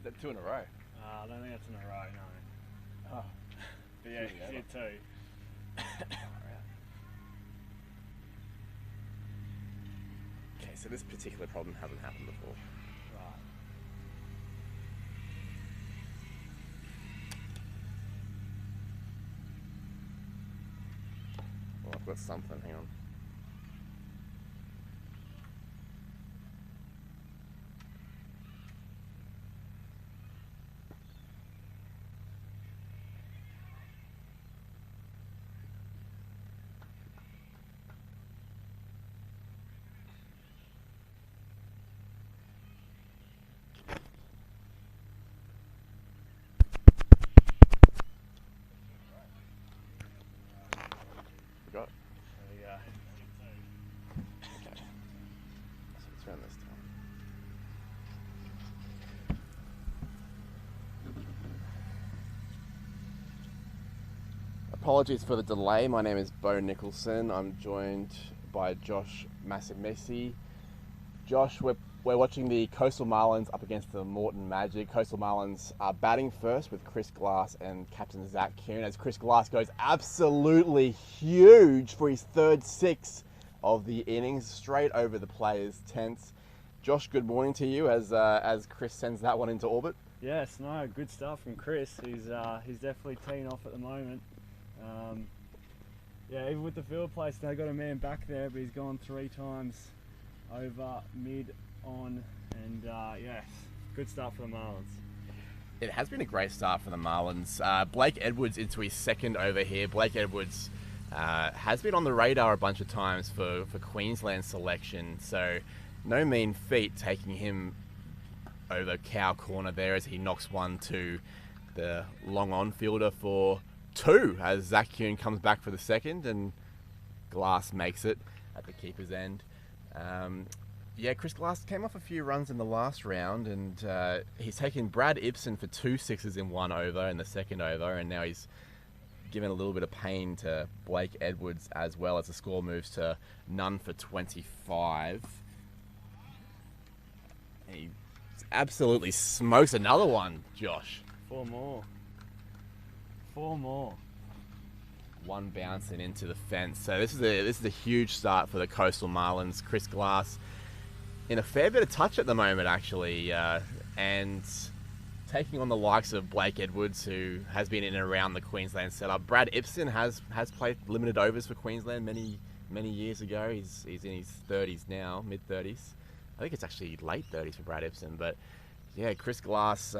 Is that 2 in a row? I don't think that's in a row, no. Oh. But yeah, Two he did two. Okay, so this particular problem hasn't happened before. Right. Well, I've got something, hang on. Forgot. There we go. Okay. So let's run this time. Apologies for the delay. My name is Bo Nicholson. I'm joined by Josh Massimesi. Josh, we're watching the Coastal Marlins up against the Moreton Magic. Coastal Marlins are batting first with Chris Glass and captain Zach Kuhn as Chris Glass goes absolutely huge for his third six of the innings, straight over the players' tents. Josh, good morning to you as Chris sends that one into orbit. Yes, no, good stuff from Chris. He's definitely teeing off at the moment. Yeah, even with the field place, they got a man back there, but he's gone 3 times over, mid, on, and yes, good start for the Marlins. It has been a great start for the Marlins. Blake Edwards into his second over here. Blake Edwards has been on the radar a bunch of times for Queensland selection, so no mean feat taking him over cow corner there as he knocks one to the long on fielder for 2 as Zach Kuhn comes back for the second and Glass makes it at the keeper's end. Yeah, Chris Glass came off a few runs in the last round and he's taken Brad Ibsen for 2 sixes in 1 over in the second over, and now he's given a little bit of pain to Blake Edwards as well as the score moves to none for 25. And he absolutely smokes another one, Josh. 4 more. 4 more. One bouncing into the fence. So this is a huge start for the Coastal Marlins. Chris Glass in a fair bit of touch at the moment, actually, and taking on the likes of Blake Edwards, who has been in and around the Queensland setup. Brad Ibsen has played limited overs for Queensland many years ago. He's in his 30s now, mid 30s. I think it's actually late 30s for Brad Ibsen, but yeah, Chris Glass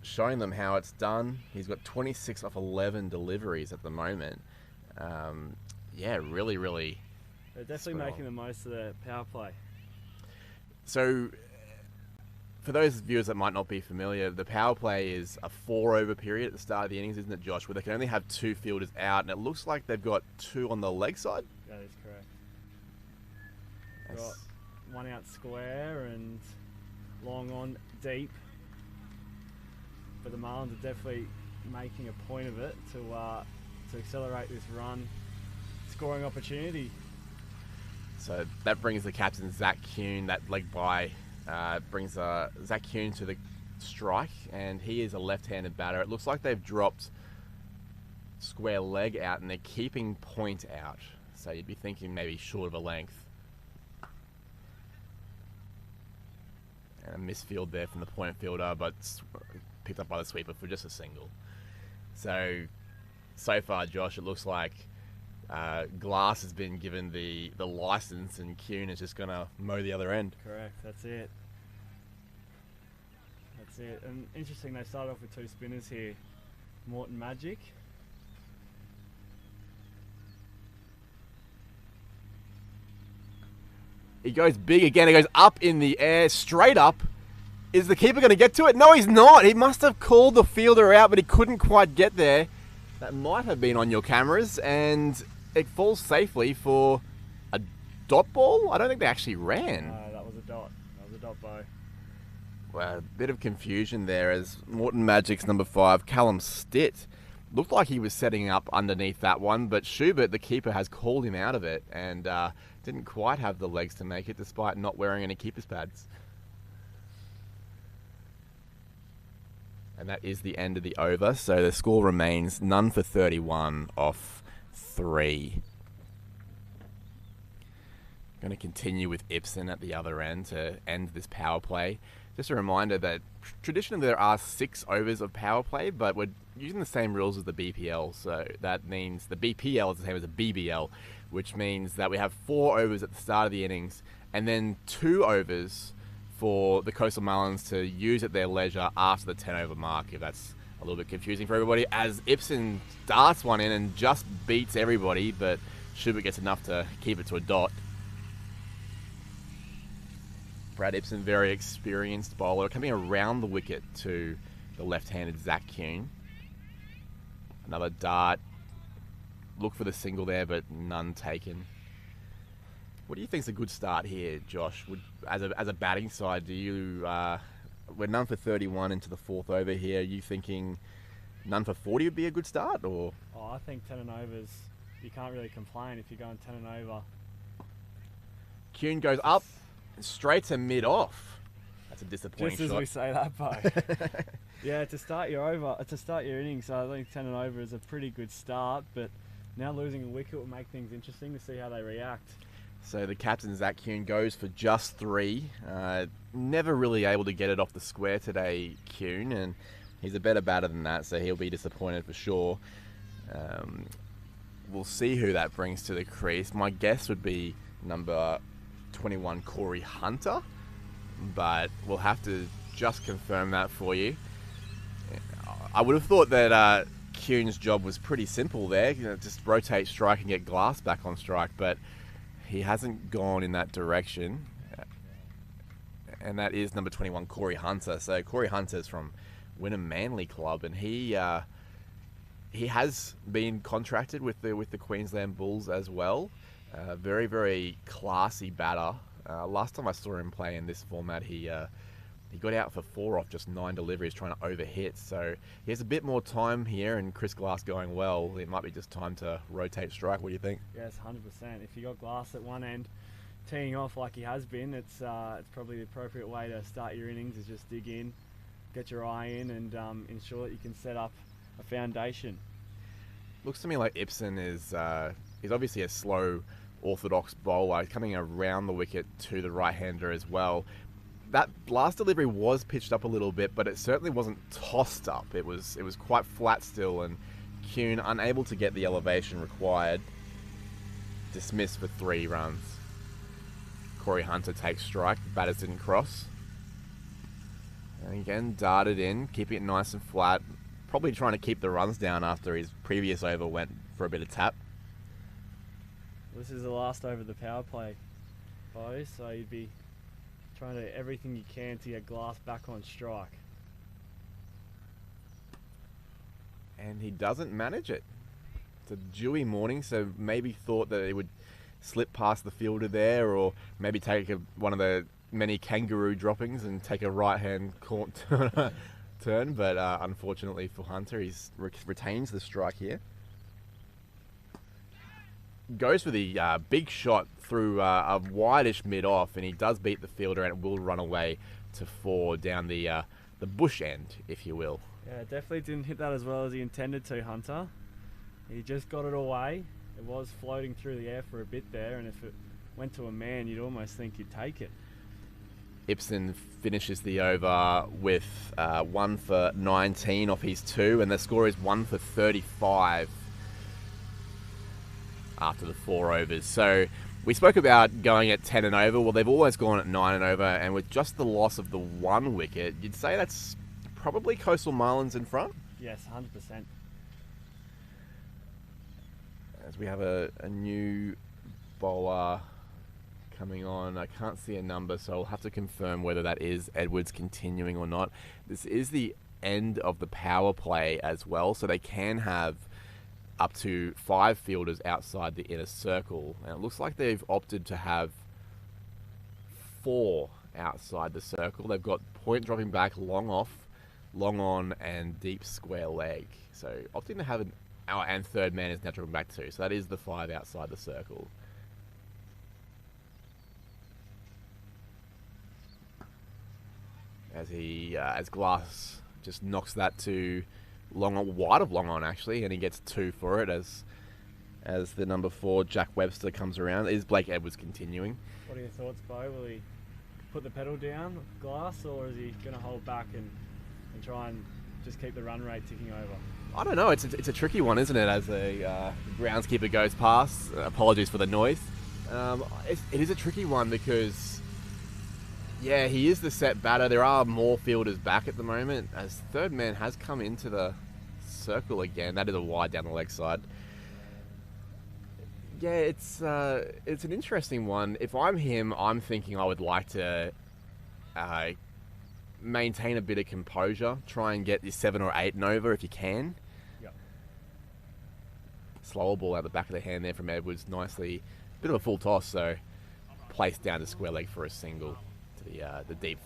showing them how it's done. He's got 26 off 11 deliveries at the moment. Yeah, really. They're definitely making the most of their power play. So, for those viewers that might not be familiar, the power play is a 4 over period at the start of the innings, isn't it, Josh? Where they can only have 2 fielders out, and it looks like they've got 2 on the leg side. That is correct. Got 1 out square and long on deep. But the Marlins are definitely making a point of it to accelerate this run, scoring opportunity. So that brings the captain Zach Kuhn, that leg by, brings Zach Kuhn to the strike, and he is a left-handed batter. It looks like they've dropped square leg out and they're keeping point out. So you'd be thinking maybe short of a length. And a misfield there from the point fielder, but picked up by the sweeper for just a single. So far, Josh, it looks like Glass has been given the license and Kuhn is just going to mow the other end. Correct, that's it. And interesting, they started off with 2 spinners here. Moreton Magic. He goes big again. He goes up in the air, straight up. Is the keeper going to get to it? No, he's not. He must have called the fielder out, but he couldn't quite get there. That might have been on your cameras, and it falls safely for a dot ball. I don't think they actually ran. No, that was a dot. That was a dot, Bo. Well, a bit of confusion there as Moreton Magic's number 5, Callum Stitt, looked like he was setting up underneath that one, but Schubert, the keeper, has called him out of it and didn't quite have the legs to make it despite not wearing any keeper's pads. And that is the end of the over. So the score remains none for 31 off 3. Going to continue with Ibsen at the other end to end this power play. Just a reminder that traditionally there are 6 overs of power play, but we're using the same rules as the BPL. So that means the BPL is the same as the BBL, which means that we have 4 overs at the start of the innings and then 2 overs for the Coastal Marlins to use at their leisure after the 10 over mark, if that's a little bit confusing for everybody, as Ibsen darts one in and just beats everybody, but Schubert gets enough to keep it to a dot. Brad Ibsen, very experienced bowler, coming around the wicket to the left-handed Zach Kuhn. Another dart. Look for the single there, but none taken. What do you think's a good start here, Josh? As a batting side, do you we're none for 31 into the 4th over here. Are you thinking none for 40 would be a good start, or? Oh, I think 10 and overs. You can't really complain if you're going 10 and over. Kuhn goes up straight to mid off. That's a disappointing shot. Just as we say that, Bo. Yeah, to start your innings, I think 10 and over is a pretty good start, but now losing a wicket will make things interesting to see how they react. So the captain, Zach Kuhn, goes for just 3. Never really able to get it off the square today, Kuhn, and he's a better batter than that, so he'll be disappointed for sure. We'll see who that brings to the crease. My guess would be number 21, Corey Hunter, but we'll have to just confirm that for you. I would have thought that Kuhn's job was pretty simple there, just rotate strike and get Glass back on strike, but he hasn't gone in that direction, and that is number 21, Corey Hunter. So Corey Hunter's from Wynnum Manly Club, and he has been contracted with the Queensland Bulls as well. Very, very classy batter. Last time I saw him play in this format, he got out for 4 off just 9 deliveries trying to overhit. So he has a bit more time here, and Chris Glass going well. It might be just time to rotate strike. What do you think? Yes, 100%. If you got Glass at one end, teeing off like he has been, it's probably the appropriate way to start your innings is just dig in, get your eye in, and ensure that you can set up a foundation. Looks to me like Ibsen is he's obviously a slow, orthodox bowler, coming around the wicket to the right-hander as well. That last delivery was pitched up a little bit, but it certainly wasn't tossed up. It was quite flat still, and Kuhn unable to get the elevation required. Dismissed for 3 runs. Corey Hunter takes strike. The batters didn't cross. And again, darted in, keeping it nice and flat. Probably trying to keep the runs down after his previous over went for a bit of tap. This is the last over of the power play, Bo, so you'd be trying to do everything you can to get Glass back on strike. And he doesn't manage it. It's a dewy morning, so maybe thought that he would slip past the fielder there, or maybe take one of the many kangaroo droppings and take a right-hand turn, but unfortunately for Hunter, he retains the strike here. Goes for the big shot through a wideish mid-off, and he does beat the fielder and will run away to 4 down the bush end, if you will. Yeah, definitely didn't hit that as well as he intended to, Hunter. He just got it away. It was floating through the air for a bit there, and if it went to a man, you'd almost think he'd take it. Ibsen finishes the over with 1 for 19 off his 2, and the score is 1 for 35 after the 4 overs. So we spoke about going at 10 and over. Well, they've always gone at 9 and over, and with just the loss of the 1 wicket, you'd say that's probably Coastal Marlins in front? Yes, 100%. As we have a new bowler coming on. I can't see a number, so I'll have to confirm whether that is Edwards continuing or not. This is the end of the power play as well, so they can have up to 5 fielders outside the inner circle. And it looks like they've opted to have 4 outside the circle. They've got point dropping back, long off, long on, and deep square leg. So opting to have and third man is now dropping back too. So that is the 5 outside the circle. As Glass just knocks that to long on, wide of long on actually, and he gets 2 for it as the number 4 Jack Webster comes around. Is Blake Edwards continuing? What are your thoughts, Bo? Will he put the pedal down, Glass, or is he going to hold back and try and just keep the run rate ticking over? I don't know. It's a tricky one, isn't it? As the groundskeeper goes past. Apologies for the noise. It is a tricky one because, yeah, he is the set batter. There are more fielders back at the moment as third man has come into the circle again. That is a wide down the leg side. Yeah, it's an interesting one. If I'm him, I'm thinking I would like to maintain a bit of composure. Try and get your 7 or 8 and over if you can. Yep. Slower ball out the back of the hand there from Edwards. Nicely, bit of a full toss, so placed down to square leg for a single to the deep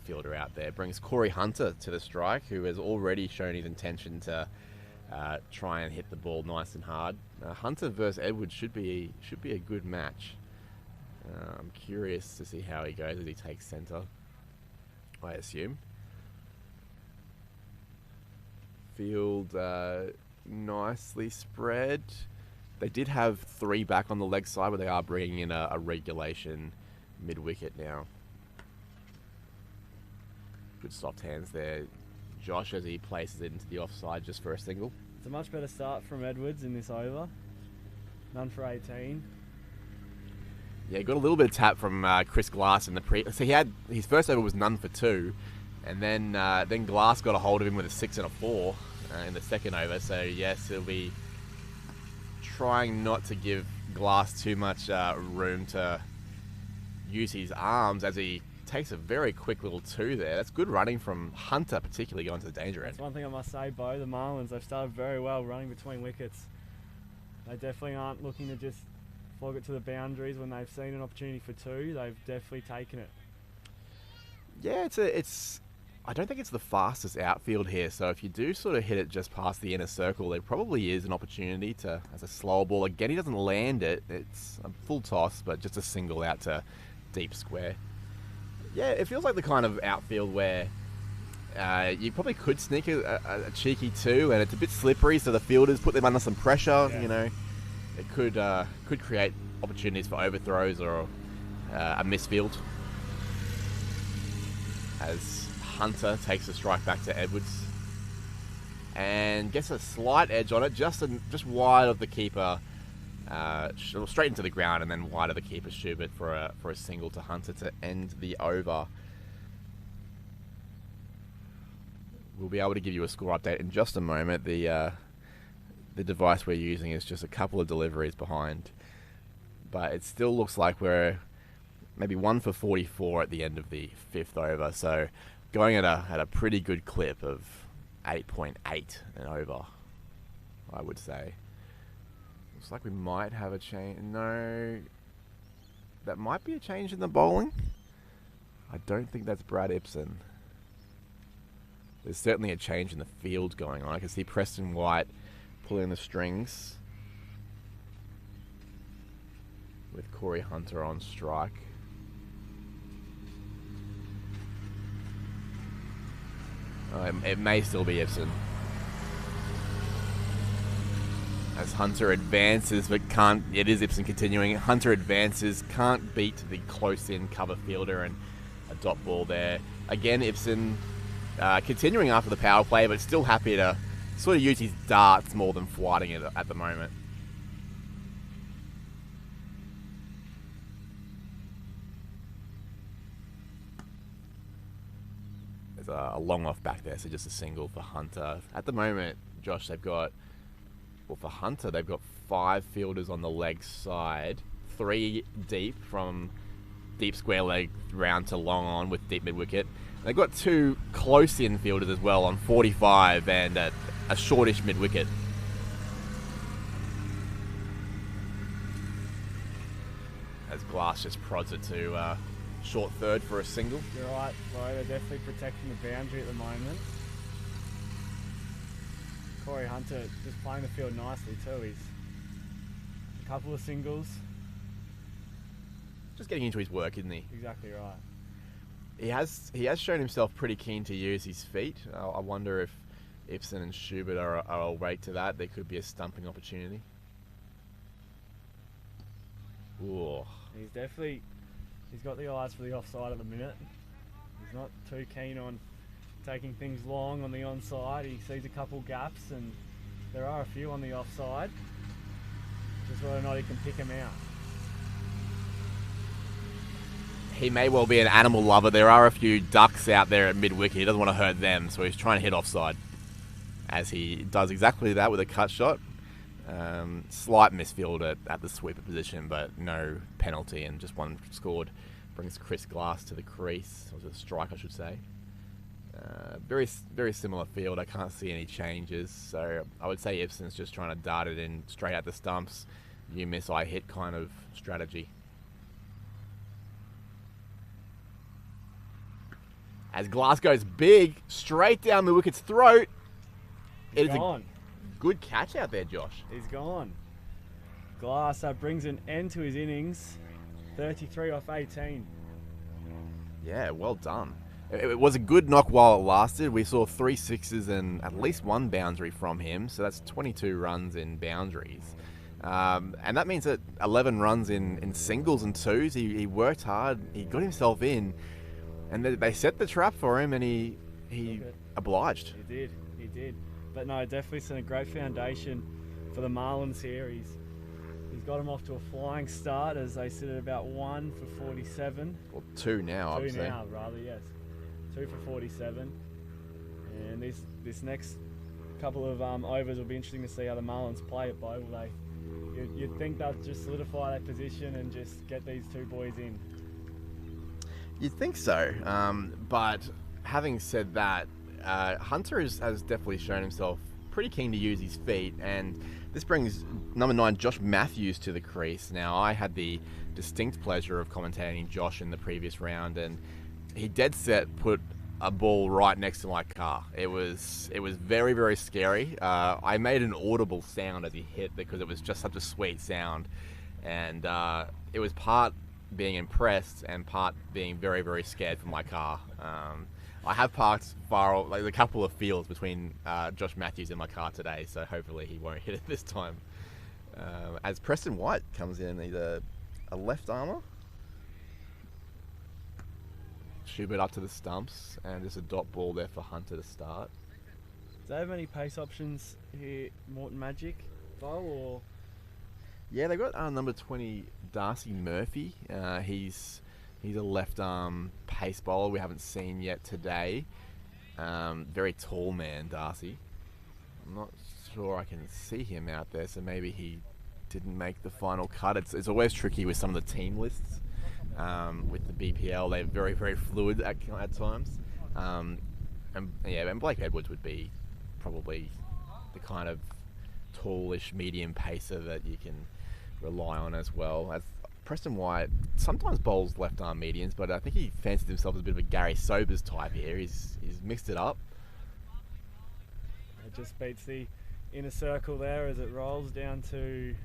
fielder out there. Brings Corey Hunter to the strike, who has already shown his intention to try and hit the ball nice and hard. Hunter versus Edwards should be a good match. I'm curious to see how he goes as he takes centre, I assume. Field nicely spread. They did have 3 back on the leg side, but they are bringing in a regulation mid-wicket now. Good soft hands there, Josh, as he places it into the offside just for a single. It's a much better start from Edwards in this over. None for 18. Yeah, got a little bit of tap from Chris Glass in the so he had his first over was none for 2, and then Glass got a hold of him with a 6 and a 4 in the second over. So yes, he'll be trying not to give Glass too much room to use his arms as he takes a very quick little 2 there. That's good running from Hunter, particularly going to the danger end. That's one thing I must say, Bo. The Marlins, they've started very well running between wickets. They definitely aren't looking to just flog it to the boundaries when they've seen an opportunity for 2. They've definitely taken it. Yeah, I don't think it's the fastest outfield here, so if you do sort of hit it just past the inner circle, there probably is an opportunity to, as a slower ball. Again, he doesn't land it. It's a full toss, but just a single out to deep square. Yeah, it feels like the kind of outfield where you probably could sneak a cheeky 2, and it's a bit slippery, so the fielders put them under some pressure. Yeah. You know, it could create opportunities for overthrows or a misfield. As Hunter takes the strike back to Edwards and gets a slight edge on it, just wide of the keeper, straight into the ground, and then wide of the keeper Schubert for a single to Hunter to end the over. We'll be able to give you a score update in just a moment. The device we're using is just a couple of deliveries behind, but it still looks like we're maybe 1 for 44 at the end of the 5th over. So going at a pretty good clip of 8.8 and over, I would say. Looks like we might have a change. No, that might be a change in the bowling. I don't think that's Brad Ibsen. There's certainly a change in the field going on. I can see Preston White pulling the strings with Corey Hunter on strike. It may still be Ibsen. As Hunter advances, but can't. It is Ibsen continuing. Hunter advances, can't beat the close-in cover fielder, and a dot ball there. Again, Ibsen continuing after the power play, but still happy to sort of use his darts more than flighting it at the moment. There's a long off back there, so just a single for Hunter. At the moment, Josh, they've got... Well, for Hunter, they've got 5 fielders on the leg side, 3 deep from deep square leg round to long on with deep mid wicket. They've got 2 close in fielders as well on 45 and a shortish mid wicket. As Glass just prods it to short third for a single. You're right, Bo. They're definitely protecting the boundary at the moment. Corey Hunter just playing the field nicely too. He's a couple of singles. Just getting into his work, isn't he? Exactly right. he has shown himself pretty keen to use his feet. I wonder if Ibsen and Schubert are awake to that. There could be a stumping opportunity. Ooh. He's got the eyes for the offside at the minute. He's not too keen on taking things long on the onside. He sees a couple gaps, and there are a few on the offside. Just whether or not he can pick them out. He may well be an animal lover. There are a few ducks out there at mid-wicket. He doesn't want to hurt them, so he's trying to hit offside. As he does exactly that with a cut shot. Slight misfield at the sweeper position, but no penalty, and just one scored. Brings Chris Glass to the crease, or to the strike, I should say. Very, very similar field. I can't see any changes, so I would say Ibsen's just trying to dart it in straight at the stumps. You miss, I hit kind of strategy. As Glass goes big, straight down the wicket's throat. He's gone. Good catch out there, Josh. He's gone. Glass brings an end to his innings. 33 off 18. Yeah, well done. It was a good knock while it lasted. We saw 3 sixes and at least 1 boundary from him, so that's 22 runs in boundaries. And that means that 11 runs in singles and twos. He worked hard. He got himself in, and they set the trap for him, and he obliged. He did. But no, definitely set a great foundation for the Marlins here. He's got him off to a flying start as they sit at about 1 for 47. Or 2 now, I would say. 2 now, rather, yes. 2 for 47. And this next couple of overs will be interesting to see how the Marlins play it, Bo. You'd think they'll just solidify that position and just get these 2 boys in. You'd think so. But having said that, Hunter has definitely shown himself pretty keen to use his feet, and this brings number 9 Josh Matthews to the crease. Now, I had the distinct pleasure of commentating Josh in the previous round, and he dead set put a ball right next to my car. It was very, very scary. I made an audible sound as he hit because it was just such a sweet sound, and it was part being impressed and part being very, very scared for my car. I have parked like a couple of fields between Josh Matthews and my car today, so hopefully he won't hit it this time. As Preston White comes in, he's a left armour. Schubert up to the stumps, and there's a dot ball there for Hunter to start. Do they have any pace options here, Moreton Magic, Bo, or? Yeah, they've got number 20 Darcy Murphy. He's a left arm pace bowler we haven't seen yet today. Very tall man, Darcy. I'm not sure I can see him out there, so maybe he didn't make the final cut. It's always tricky with some of the team lists. With the BPL, they're very, very fluid at times. And Blake Edwards would be probably the kind of tallish medium pacer that you can rely on as well. As Preston White sometimes bowls left arm medians, but I think he fancied himself as a bit of a Gary Sobers type here. He's mixed it up. It just beats the inner circle there as it rolls down to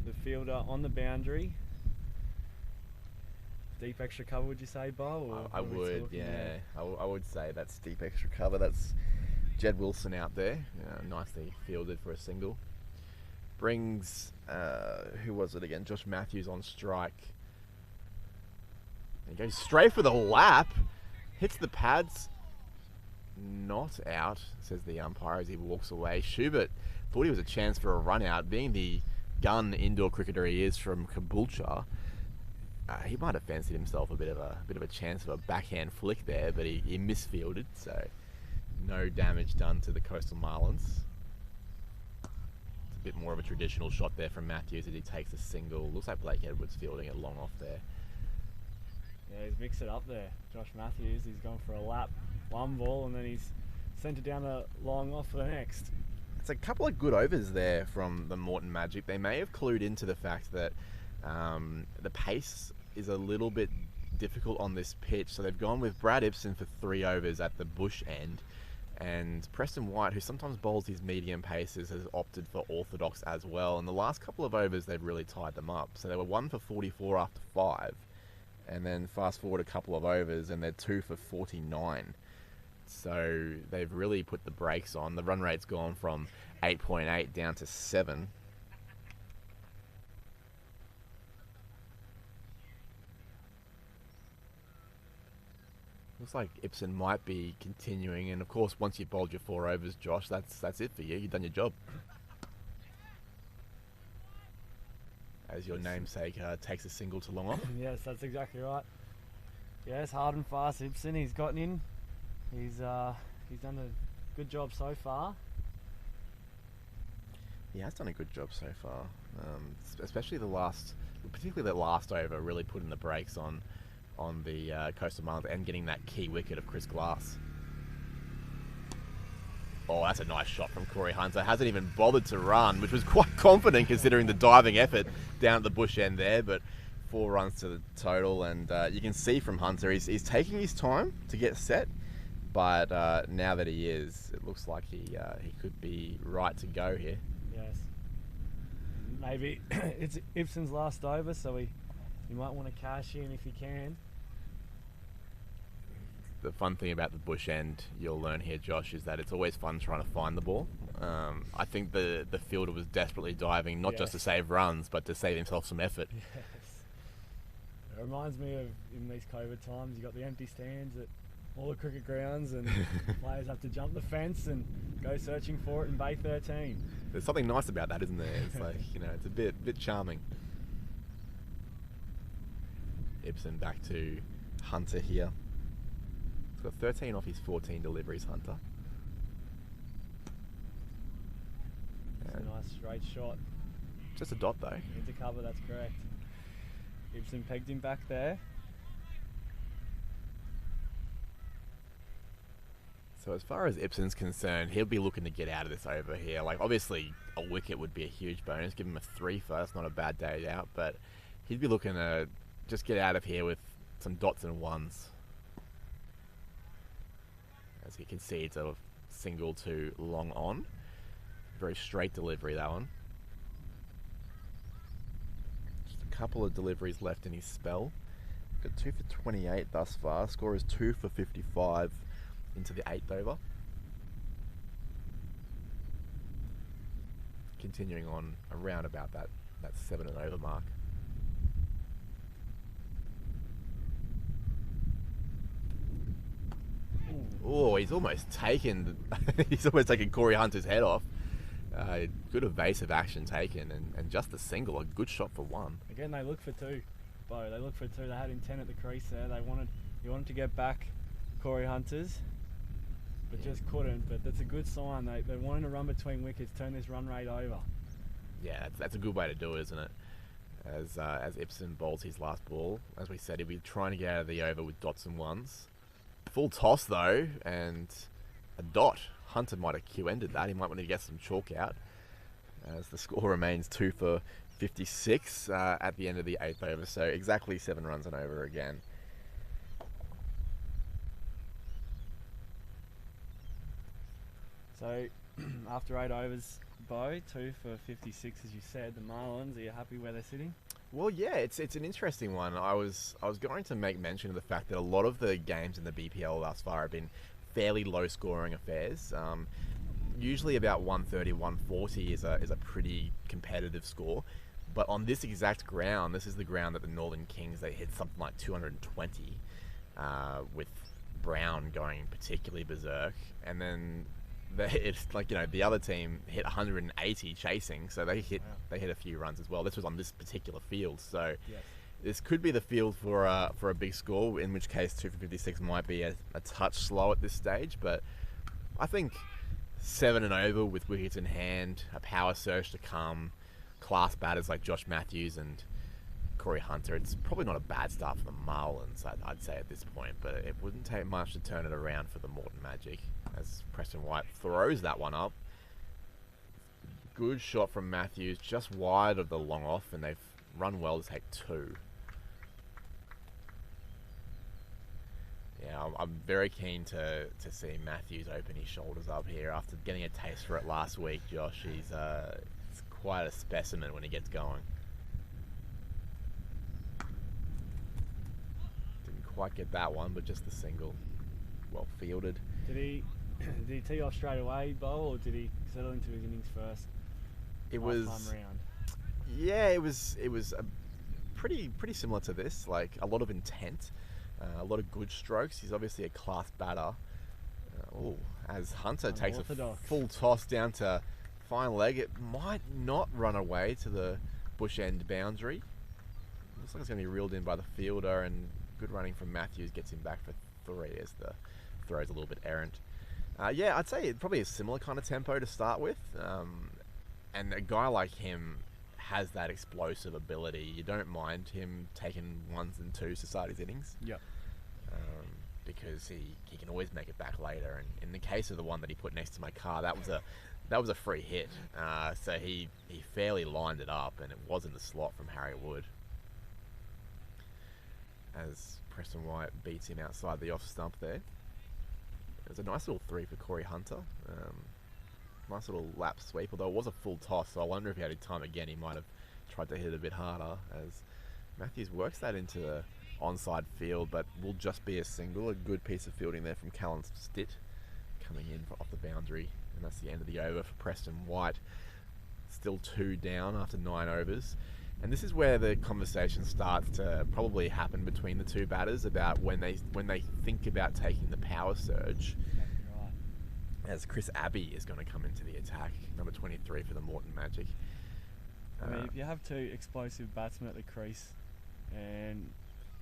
the fielder on the boundary. Deep extra cover, would you say, Bo? I would, yeah. I would say that's deep extra cover. That's Jed Wilson out there. Nicely fielded for a single. Brings, who was it again? Josh Matthews on strike. He goes straight for the lap. Hits the pads. Not out, says the umpire as he walks away. Schubert thought he was a chance for a run out. Being the gun indoor cricketer he is from Caboolture, he might have fancied himself a bit of a chance of a backhand flick there, but he misfielded, so no damage done to the Coastal Marlins. It's a bit more of a traditional shot there from Matthews as he takes a single. Looks like Blake Edwards fielding it long off there. Yeah, he's mixed it up there. Josh Matthews, he's gone for a lap, one ball, and then he's sent it down the long off for the next. It's a couple of good overs there from the Moreton Magic. They may have clued into the fact that the pace is a little bit difficult on this pitch, so they've gone with Brad Ibsen for 3 overs at the bush end, and Preston White, who sometimes bowls his medium paces, has opted for orthodox as well. In the last couple of overs, they've really tied them up. So they were 1 for 44 after 5, And then fast forward a couple of overs and they're 2 for 49. So they've really put the brakes on. The run rate's gone from 8.8 down to 7. Looks like Nicholson might be continuing, and of course once you've bowled your 4 overs, Josh, that's it for you. You've done your job. As your namesake takes a single to long off. Yes, that's exactly right. Yes, hard and fast Nicholson. He's gotten in. He's done a good job so far. He has done a good job so far, especially particularly the last over, really putting the brakes on the Coastal Marlins and getting that key wicket of Chris Glass. Oh, that's a nice shot from Corey Hunter. Hasn't even bothered to run, which was quite confident considering the diving effort down at the bush end there, but 4 runs to the total, and you can see from Hunter, he's taking his time to get set, but now that he is, it looks like he could be right to go here. Yes. Maybe it's Nicholson's last over, so he might want to cash in if he can. The fun thing about the bush end you'll learn here, Josh, is that it's always fun trying to find the ball. I think the fielder was desperately diving, not just to save runs, but to save himself some effort. Yes. It reminds me of, in these COVID times, you got the empty stands at all the cricket grounds and players have to jump the fence and go searching for it in Bay 13. There's something nice about that, isn't there? It's like, it's a bit charming. Nicholson back to Hunter here. He's got 13 off his 14 deliveries, Hunter. It's a nice straight shot. Just a dot though. Into cover, that's correct. Nicholson pegged him back there. So as far as Nicholson's concerned, he'll be looking to get out of this over here. Like, obviously a wicket would be a huge bonus. Give him a 3 for, that's not a bad day out, but he'd be looking to just get out of here with some dots and ones. As you can see, it's a single to long on. Very straight delivery, that one. Just a couple of deliveries left in his spell. Got 2 for 28 thus far. Score is 2 for 55 into the 8th over. Continuing on around about that 7 and over mark. Oh, he's almost taken Corey Hunter's head off. Good evasive action taken, and just a single, a good shot for 1. Again, they look for 2, Bo. They look for 2. They had intent at the crease there. He wanted to get back Corey Hunter's, but just couldn't. But that's a good sign. They wanted to run between wickets, turn this run rate over. Yeah, that's a good way to do it, isn't it? As Nicholson bowls his last ball, as we said, he'll be trying to get out of the over with dots and ones. Full toss though, and a dot. Hunter might have Q-ended that. He might want to get some chalk out. As the score remains 2 for 56 at the end of the 8th over. So exactly 7 runs and over again. So after 8 overs, Bo, 2 for 56 as you said. The Marlins, are you happy where they're sitting? Well, yeah, it's an interesting one. I was going to make mention of the fact that a lot of the games in the BPL thus far have been fairly low-scoring affairs. Usually about 130, 140 is a pretty competitive score. But on this exact ground, this is the ground that the Northern Kings, they hit something like 220, with Brown going particularly berserk, and then it's like, the other team hit 180 chasing, so they hit a few runs as well. This was on this particular field, so Yes. This could be the field for a big score, in which case 2 for 56 might be a touch slow at this stage, but I think 7 and over with wickets in hand, a power surge to come, class batters like Josh Matthews and Corey Hunter, it's probably not a bad start for the Marlins, I'd say at this point, but it wouldn't take much to turn it around for the Moreton Magic, as Preston White throws that one up. Good shot from Matthews, just wide of the long off, and they've run well to take 2. Yeah, I'm very keen to see Matthews open his shoulders up here after getting a taste for it last week, Josh. He's quite a specimen when he gets going. quite get that one, but just the single. Well fielded. Did he tee off straight away, Bo, or did he settle into his innings first? It last was time round? Yeah, it was pretty similar to this. Like a lot of intent, a lot of good strokes. He's obviously a class batter. As Hunter takes a full toss down to fine leg, it might not run away to the bush end boundary. Looks like it's going to be reeled in by the fielder, and good running from Matthews gets him back for 3 as the throw's a little bit errant. Yeah, I'd say probably a similar kind of tempo to start with. And a guy like him has that explosive ability. You don't mind him taking 1s and 2s to start his innings. Yep. Because he can always make it back later. And in the case of the one that he put next to my car, that was a free hit. So he fairly lined it up, and it was in the slot from Harry Wood. As Preston White beats him outside the off stump there. It was a nice little 3 for Corey Hunter. Nice little lap sweep, although it was a full toss, so I wonder if he had time again, he might have tried to hit it a bit harder, as Matthews works that into the onside field, but will just be a single. A good piece of fielding there from Callan Stitt, coming in off the boundary, and that's the end of the over for Preston White. Still 2 down after 9 overs. And this is where the conversation starts to probably happen between the two batters about when they think about taking the power surge. Exactly right. As Chris Abbey is going to come into the attack, number 23 for the Moreton Magic. I mean, if you have 2 explosive batsmen at the crease and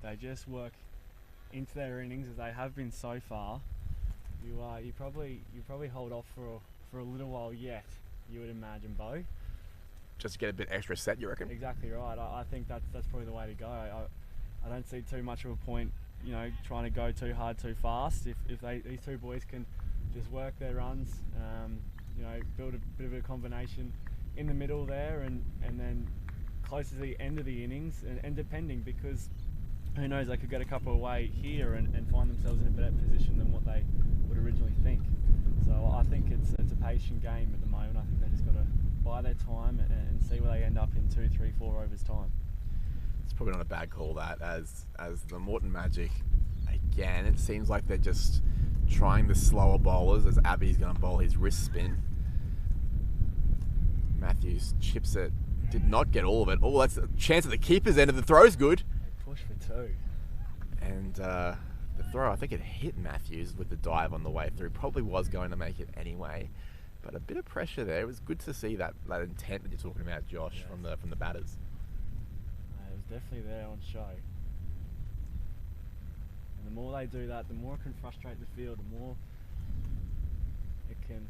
they just work into their innings as they have been so far, you probably hold off for a little while yet, you would imagine, Bo. Just to get a bit extra set, you reckon? Exactly right. I think that's probably the way to go. I don't see too much of a point, trying to go too hard too fast. If these 2 boys can just work their runs, build a bit of a combination in the middle there, and then close to the end of the innings, and depending, because who knows, they could get a couple away here and find themselves in a better position than what they would originally think. So I think it's a patient game at the moment. I think they just got to buy their time and see where they end up in 2, 3, 4 overs time. It's probably not a bad call, that, as the Moreton Magic, again, it seems like they're just trying the slower bowlers, as Abbey's going to bowl his wrist spin. Matthews chips it, did not get all of it. Oh, that's a chance at the keeper's end, of the throw's good. They push for 2. And the throw, I think it hit Matthews with the dive on the way through. Probably was going to make it anyway. But a bit of pressure there. It was good to see that intent that you're talking about, Josh, yes, from the batters. It was definitely there on show. And the more they do that, the more it can frustrate the field, the more it can...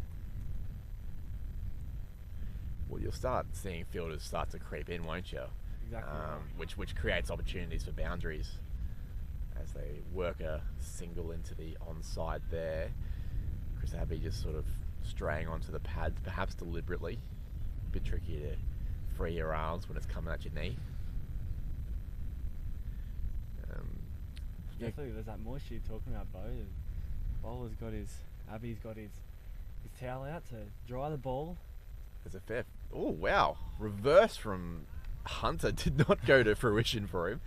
Well, you'll start seeing fielders start to creep in, won't you? Exactly right. Which creates opportunities for boundaries as they work a single into the onside there. Chris Abbey just sort of straying onto the pads, perhaps deliberately. A bit tricky to free your arms when it's coming at your knee. Definitely, there's that moisture you're talking about, Bo. The Abbey's got his towel out to dry the ball. There's a fair... Oh, wow. Reverse from Hunter did not go to fruition for him.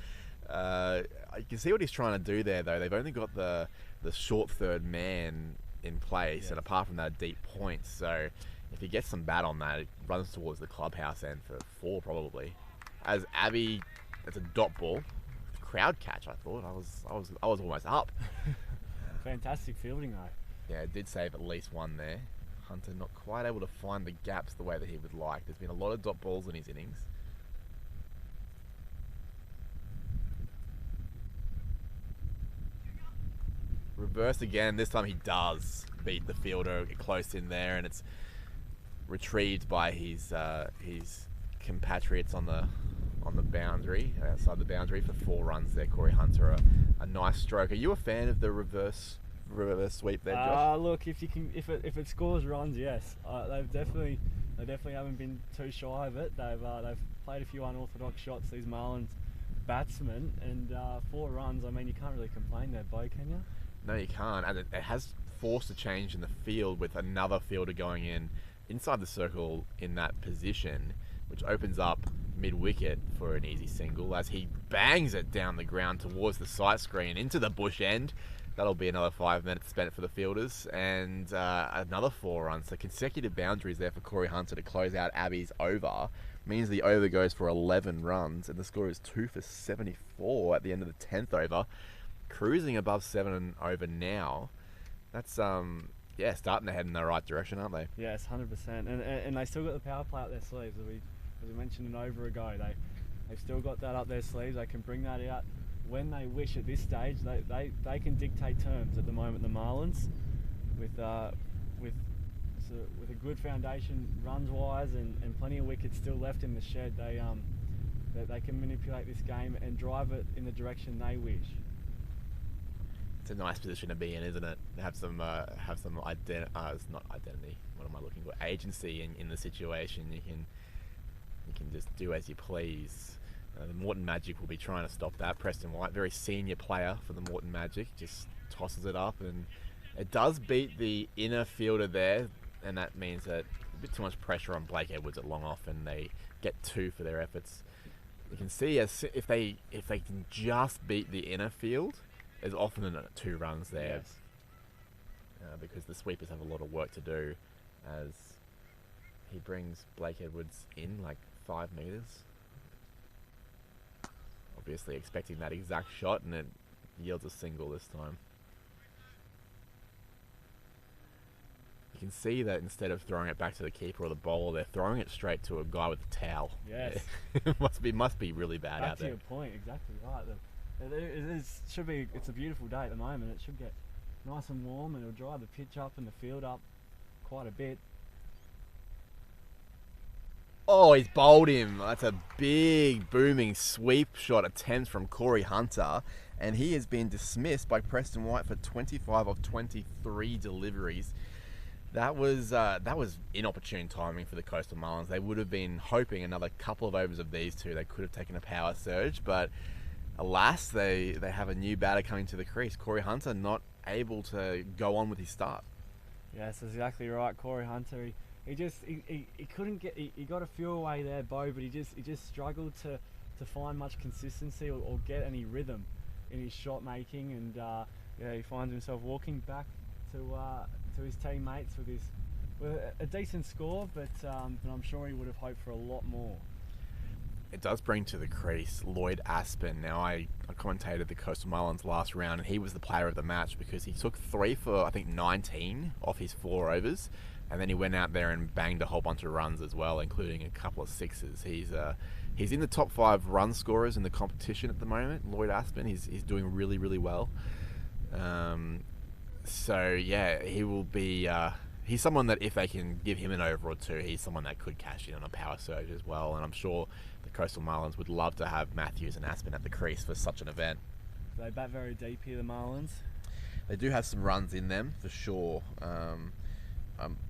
You can see what he's trying to do there, though. They've only got the short third man in place, yes, and apart from that, deep point. So if he gets some bat on that, it runs towards the clubhouse end for 4 probably. As Abbey, it's a dot ball, crowd catch. I thought I was almost up. Fantastic fielding though. Yeah, it did save at least 1 there. Hunter not quite able to find the gaps the way that he would like. There's been a lot of dot balls in his innings. Reverse again. This time he does beat the fielder close in there, and it's retrieved by his compatriots on the boundary, outside the boundary, for 4 runs there. Corey Hunter, a nice stroke. Are you a fan of the reverse sweep there, Josh? Look, if it scores runs, yes. They definitely haven't been too shy of it. They've played a few unorthodox shots, these Marlins batsmen, and 4 runs. I mean, you can't really complain there, Bo, can you? No, you can't, and it has forced a change in the field with another fielder going inside the circle in that position. which opens up mid-wicket for an easy single as he bangs it down the ground towards the sight screen into the bush end. That'll be another 5 minutes spent for the fielders, and another 4 runs. So consecutive boundaries there for Corey Hunter to close out Abby's over. Means the over goes for 11 runs, and the score is 2 for 74 at the end of the 10th over. Cruising above 7 over now. That's starting to head in the right direction, aren't they? Yes, 100%. And they still got the power play up their sleeves. As we mentioned an over ago, they've still got that up their sleeves. They can bring that out when they wish at this stage. They can dictate terms at the moment, the Marlins, with a good foundation runs wise and plenty of wickets still left in the shed. They can manipulate this game and drive it in the direction they wish. It's a nice position to be in, isn't it? Have some not identity. What am I looking for? Agency in the situation. You can just do as you please. The Moreton Magic will be trying to stop that. Preston White, very senior player for the Moreton Magic, just tosses it up, and it does beat the inner fielder there, and that means that a bit too much pressure on Blake Edwards at long off, and they get 2 for their efforts. You can see if they can just beat the inner field, there's often 2 runs there. Yes. Because the sweepers have a lot of work to do as he brings Blake Edwards in like 5 metres. Obviously expecting that exact shot, and it yields a single this time. You can see that instead of throwing it back to the keeper or the bowler, they're throwing it straight to a guy with a towel. Yes. It must be really bad Back out to there. your point, exactly right. It's a beautiful day at the moment. It should get nice and warm, and it'll dry the pitch up and the field up quite a bit. Oh, he's bowled him. That's a big, booming sweep shot attempt from Corey Hunter, and he has been dismissed by Preston White for 25 of 23 deliveries. That was inopportune timing for the Coastal Marlins. They would have been hoping another couple of overs of these two. They could have taken a power surge, but alas, they have a new batter coming to the crease. Corey Hunter not able to go on with his start. Yes, that's exactly right. Corey Hunter, he couldn't get, he got a few away there, Bo, but he just struggled to find much consistency or get any rhythm in his shot making, and he finds himself walking back to his teammates with a decent score, but I'm sure he would have hoped for a lot more. It does bring to the crease Lloyd Aspen. Now, I commentated the Coastal Marlins last round, and he was the player of the match because he took 3 for, I think, 19 off his 4 overs, and then he went out there and banged a whole bunch of runs as well, including a couple of 6s. He's in the top 5 run scorers in the competition at the moment, Lloyd Aspen. He's doing really, really well. He will be... he's someone that if they can give him an over or 2, he's someone that could cash in on a power surge as well, and I'm sure the Coastal Marlins would love to have Matthews and Aspen at the crease for such an event. They bat very deep here, the Marlins. They do have some runs in them, for sure.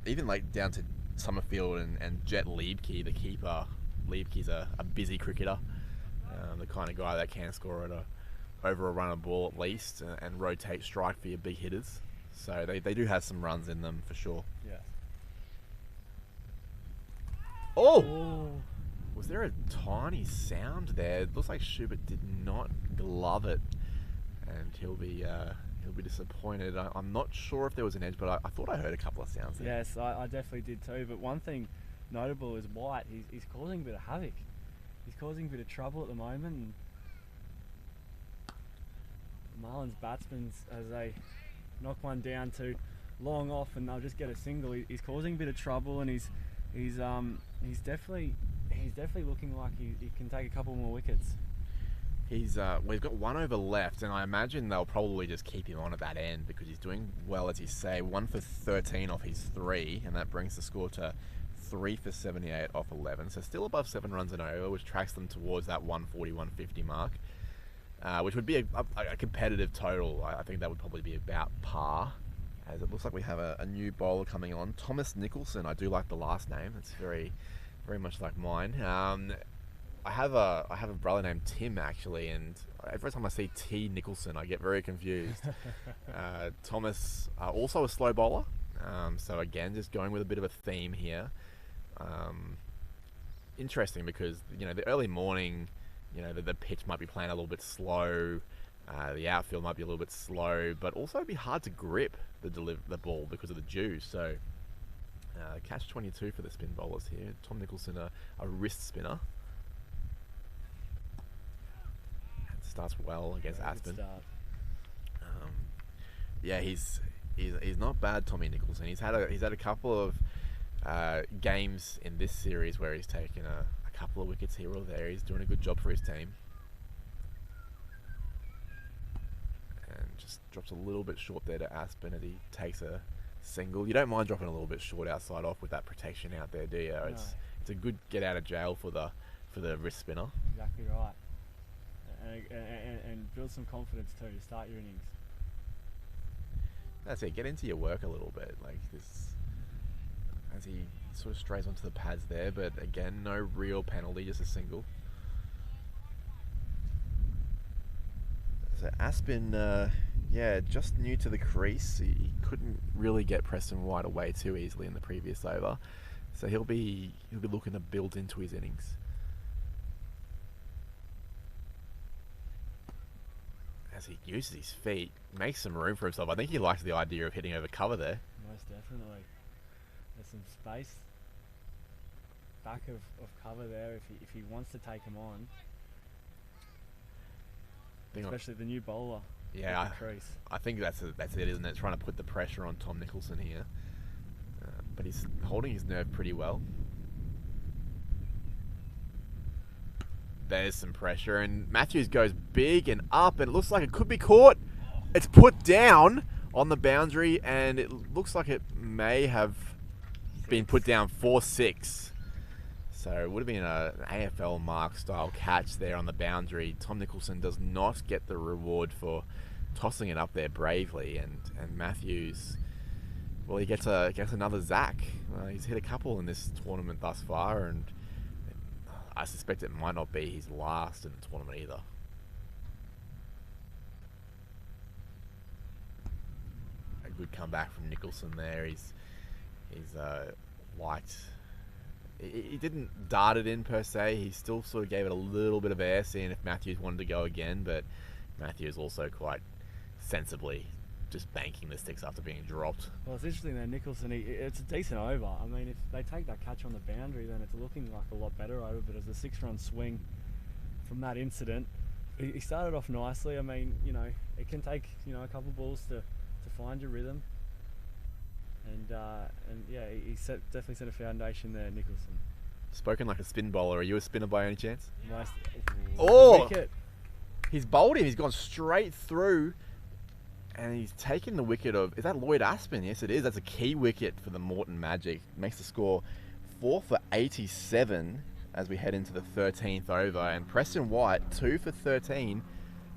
Even like down to Summerfield and Jet Liebke, the keeper. Liebke's a busy cricketer, the kind of guy that can score over a run of ball at least, and rotate strike for your big hitters. So they do have some runs in them, for sure. Yeah. Oh! Was there a tiny sound there? It looks like Schubert did not glove it, and he'll be disappointed. I'm not sure if there was an edge, but I thought I heard a couple of sounds there. Yes, I definitely did too. But one thing notable is White. He's causing a bit of havoc. He's causing a bit of trouble at the moment. And Marlins batsmen, as they knock one down to long off, and they'll just get a single. He's causing a bit of trouble, and he's definitely looking like he can take a couple more wickets. He's got 1 over left, and I imagine they'll probably just keep him on at that end because he's doing well, as you say. 1 for 13 off his 3, and that brings the score to 3 for 78 off 11. So still above 7 runs an over, which tracks them towards that 140, 150 mark, which would be a competitive total. I think that would probably be about par, as it looks like we have a new bowler coming on, Thomas Nicholson. I do like the last name. It's very, very much like mine. I have a brother named Tim, actually, and every time I see T. Nicholson, I get very confused. Thomas, also a slow bowler, so again, just going with a bit of a theme here. interesting because the early morning, the pitch might be playing a little bit slow. The outfield might be a little bit slow, but also it'd be hard to grip the ball because of the dew. So catch 22 for the spin bowlers here. Tom Nicholson, a wrist spinner. And starts well against Aspen. Yeah, he's not bad, Tommy Nicholson. He's had a couple of games in this series where he's taken a couple of wickets here or there. He's doing a good job for his team. And just drops a little bit short there to Aspen as he takes a single. You don't mind dropping a little bit short outside off with that protection out there, do you? No. It's a good get out of jail for the wrist spinner. Exactly right. And build some confidence too to start your innings. That's it. Get into your work a little bit, like this, as he sort of strays onto the pads there. But again, no real penalty, just a single. So Aspen, just new to the crease. He couldn't really get Preston White away too easily in the previous over, so he'll be looking to build into his innings. As he uses his feet, makes some room for himself. I think he likes the idea of hitting over cover there. Most definitely. There's some space back of cover there if he wants to take him on. Especially the new bowler. Yeah, I think that's it, isn't it? Trying to put the pressure on Tom Nicholson here. But he's holding his nerve pretty well. There's some pressure, and Matthews goes big and up, and it looks like it could be caught. It's put down on the boundary, and it looks like it may have been put down 4-6. So it would have been an AFL mark style catch there on the boundary. Tom Nicholson does not get the reward for tossing it up there bravely, and Matthews, well, he gets another Zach. He's hit a couple in this tournament thus far, and I suspect it might not be his last in the tournament either. A good comeback from Nicholson there. He's liked. He didn't dart it in per se. He still sort of gave it a little bit of air, seeing if Matthews wanted to go again. But Matthews also quite sensibly just banking the sticks after being dropped. Well, it's interesting that Nicholson, it's a decent over. I mean, if they take that catch on the boundary, then it's looking like a lot better over. But as a 6-run swing from that incident, he started off nicely. I mean, it can take a couple balls to find your rhythm. And yeah, he definitely set a foundation there, Nicholson. Spoken like a spin bowler. Are you a spinner by any chance? Wicket. He's bowled him. He's gone straight through. And he's taken the wicket of... Is that Lloyd Aspen? Yes, it is. That's a key wicket for the Moreton Magic. Makes the score 4 for 87 as we head into the 13th over. And Preston White, 2 for 13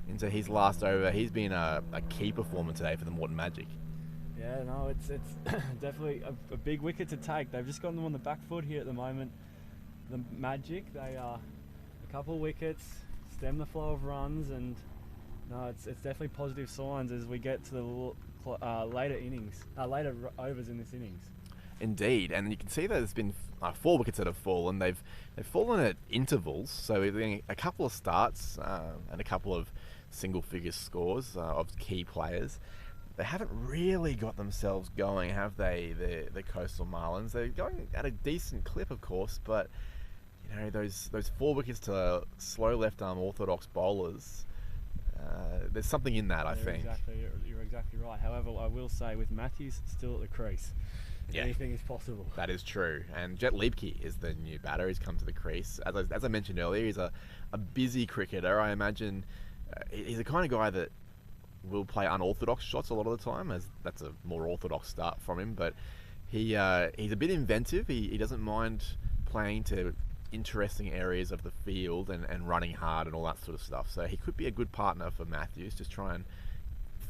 into his last over. He's been a key performer today for the Moreton Magic. Yeah, no, it's definitely a big wicket to take. They've just got them on the back foot here at the moment. The Magic, they are a couple of wickets, stem the flow of runs, and... No, it's definitely positive signs as we get to the later overs in this innings. Indeed, and you can see that there's been 4 wickets that have fallen. They've fallen at intervals, so we're getting a couple of starts and a couple of single-figure scores of key players. They haven't really got themselves going, have they? The Coastal Marlins. They're going at a decent clip, of course, but those 4 wickets to slow left-arm orthodox bowlers. There's something in that, I think. You're exactly right. However, I will say with Matthews still at the crease, anything is possible. That is true. And Jet Liebke is the new batter. He's come to the crease. As I mentioned earlier, he's a busy cricketer. I imagine he's the kind of guy that will play unorthodox shots a lot of the time, as that's a more orthodox start from him. But he's a bit inventive. He doesn't mind playing to interesting areas of the field and running hard and all that sort of stuff. So he could be a good partner for Matthews. Just try and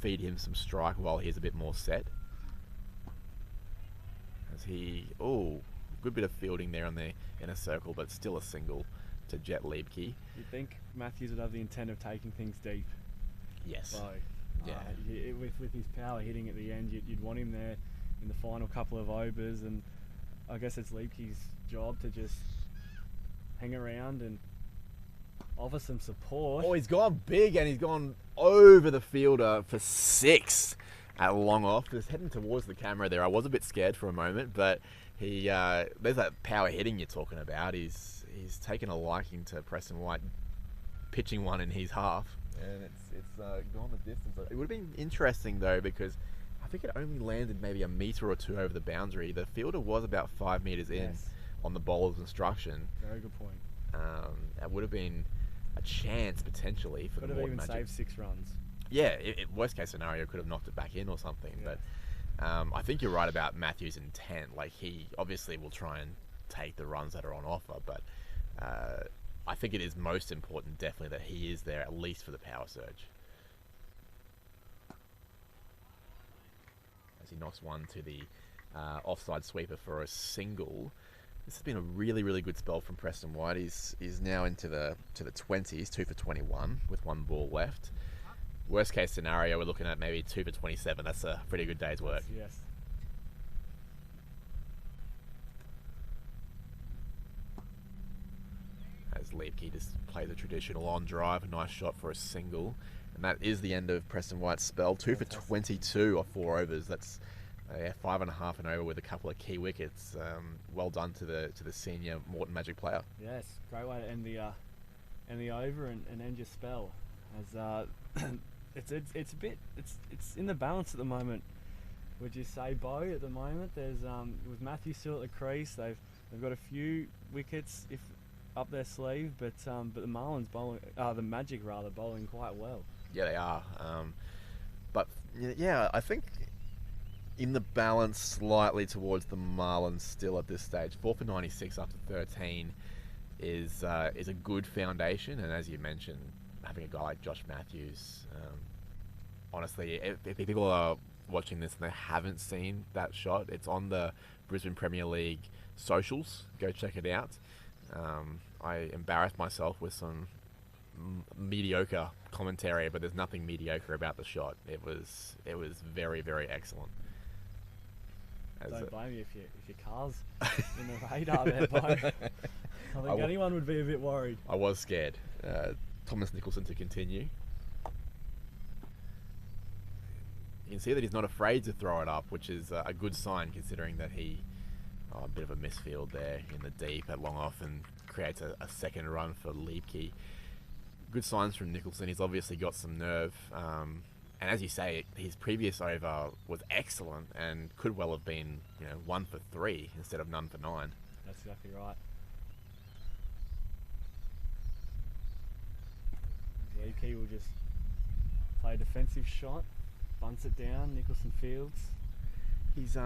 feed him some strike while he's a bit more set. As good bit of fielding there on the inner circle, but still a single to Jet Liebke. You'd think Matthews would have the intent of taking things deep. Yes. So, yeah. With his power hitting at the end, you'd want him there in the final couple of overs, and I guess it's Liebke's job to just hang around and offer some support. Oh, he's gone big, and he's gone over the fielder for 6 at long off. Just heading towards the camera there. I was a bit scared for a moment, but he there's that power hitting you're talking about. He's taken a liking to Preston White pitching one in his half, and it's gone the distance. It would have been interesting though, because I think it only landed maybe a metre or two over the boundary. The fielder was about 5 metres in on the bowler's instruction. Very good point. That would have been a chance potentially for could the have Moreton even Magic. saved 6 runs. Yeah, worst case scenario, could have knocked it back in or something. Yeah. But I think you're right about Matthews' intent. Like, he obviously will try and take the runs that are on offer, but I think it is most important, definitely, that he is there at least for the power surge. As he knocks one to the offside sweeper for a single. This has been a really, really good spell from Preston White. He's now into the 20s, 2 for 21 with 1 ball left. Worst case scenario, we're looking at maybe 2 for 27. That's a pretty good day's work. Yes. As Liebke just plays a traditional on drive, a nice shot for a single. And that is the end of Preston White's spell. 2 for 22 off 4 overs. That's 5.5 and over with a couple of key wickets. Well done to the senior Moreton Magic player. Yes, great way to end the over and end your spell. As it's in the balance at the moment. Would you say, Bo? At the moment, there's with Matthew still at the crease, they've got a few wickets up their sleeve, but the Marlins the Magic bowling quite well. Yeah, they are. But yeah, I think in the balance slightly towards the Marlins still at this stage. 4 for 96 after 13 is a good foundation, and as you mentioned, having a guy like Josh Matthews, honestly, if people are watching this and they haven't seen that shot, it's on the Brisbane Premier League socials. Go check it out. I embarrassed myself with some mediocre commentary, but there's nothing mediocre about the shot. It was very, very excellent. Don't blame you if your car's in the radar there, Bo. I think anyone would be a bit worried. I was scared. Thomas Nicholson to continue. You can see that he's not afraid to throw it up, which is a good sign considering that a bit of a misfield there in the deep at long off and creates a second run for Liebke. Good signs from Nicholson. He's obviously got some nerve. And as you say, his previous over was excellent and could well have been 1 for 3 instead of none for 9. That's exactly right. Liebke will just play a defensive shot, bunts it down, Nicholson fields. He's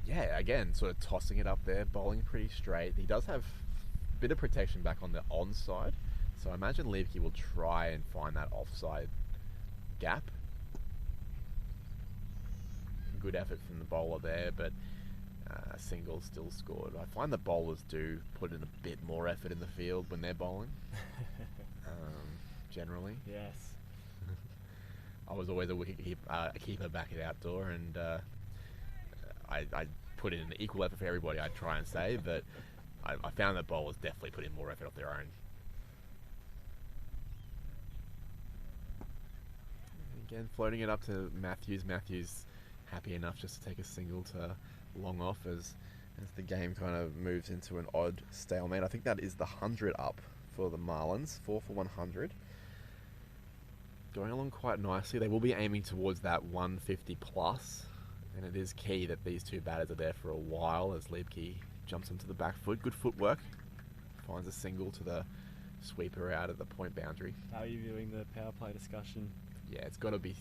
again sort of tossing it up there, bowling pretty straight. He does have a bit of protection back on the onside, so I imagine Liebke will try and find that offside gap. Good effort from the bowler there, but a single still scored. I find the bowlers do put in a bit more effort in the field when they're bowling. Generally. Yes. I was always a keeper back at outdoor, and I put in an equal effort for everybody, I'd try and say, but I found that bowlers definitely put in more effort of their own. Again, floating it up to Matthews. Matthews happy enough just to take a single to long off as the game kind of moves into an odd stalemate. I think that is the 100 up for the Marlins, 4 for 100. Going along quite nicely. They will be aiming towards that 150 plus, and it is key that these two batters are there for a while as Liebke jumps onto the back foot. Good footwork. Finds a single to the sweeper out at the point boundary. How are you viewing the power play discussion? Yeah, it's got to be.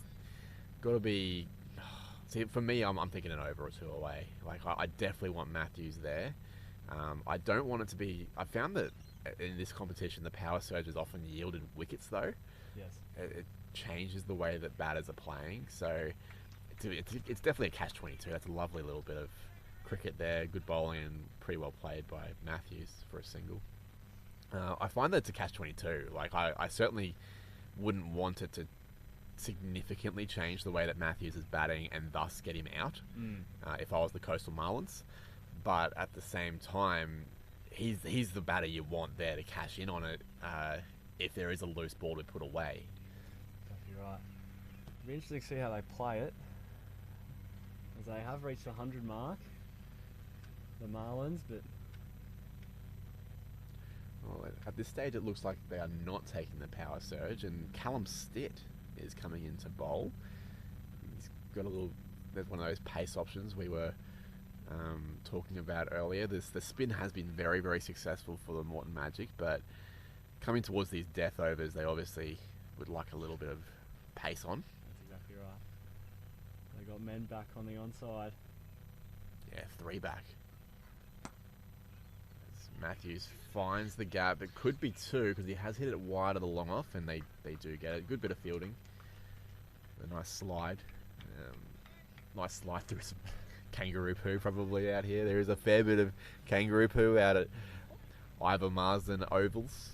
See, for me, I'm thinking an over or two away. Like, I definitely want Matthews there. I don't want it to be. I found that in this competition, the power surge has often yielded wickets, though. Yes. It changes the way that batters are playing. So it's definitely a catch-22. That's a lovely little bit of cricket there. Good bowling and pretty well played by Matthews for a single. I find that it's a catch-22. Like, I certainly wouldn't want it to significantly change the way that Matthews is batting and thus get him out if I was the Coastal Marlins. But at the same time, he's the batter you want there to cash in on it if there is a loose ball to put away. You're right. It'll be interesting to see how they play it, as they have reached the 100 mark, the Marlins, but Well, at this stage, it looks like they are not taking the power surge, and Callum Stitt is coming in to bowl. He's got a little. There's one of those pace options we were talking about earlier. The spin has been very, very successful for the Moreton Magic, but coming towards these death overs, they obviously would like a little bit of pace on. that's exactly right. They got men back on the onside. Yeah, 3 back. As Matthews finds the gap. It could be 2 because he has hit it wide of the long off, and they do get it. Good bit of fielding. A nice slide. Nice slide through some kangaroo poo probably out here. There is a fair bit of kangaroo poo out at Ivor Marsden Ovals.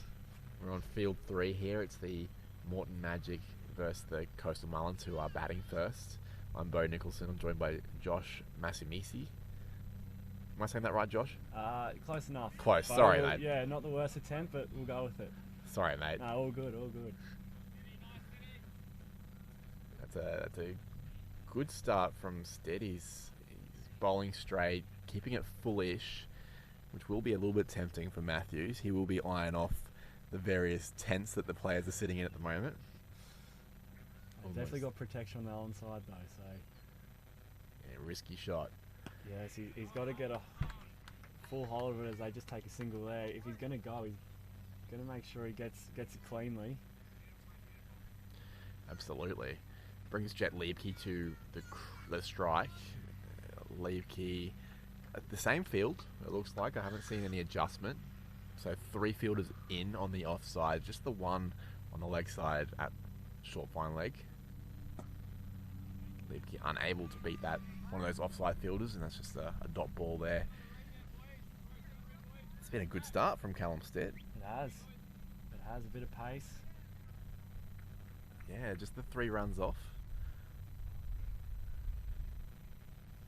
We're on field 3 here. It's the Moreton Magic versus the Coastal Marlins, who are batting first. I'm Bo Nicholson. I'm joined by Josh Massimisi. Am I saying that right, Josh? Close enough. Close. But Sorry, mate. Yeah, not the worst attempt, but we'll go with it. Sorry, mate. No, all good, all good. That's a good start from Stead. He's bowling straight, keeping it fullish, which will be a little bit tempting for Matthews. He will be eyeing off the various tents that the players are sitting in at the moment. They've definitely got protection on the onside though, so Yeah, risky shot. yes, he's got to get a full hold of it as they just take a single there. If he's going to go, he's going to make sure he gets it cleanly. Absolutely. Brings Jet Liebke to the strike. Liebke at the same field, it looks like. I haven't seen any adjustment. So 3 fielders in on the offside, just the one on the leg side at short fine leg. Liebke unable to beat that, one of those offside fielders, and that's just a dot ball there. It's been a good start from Callum Stitt. It has a bit of pace. Yeah, just the 3 runs off.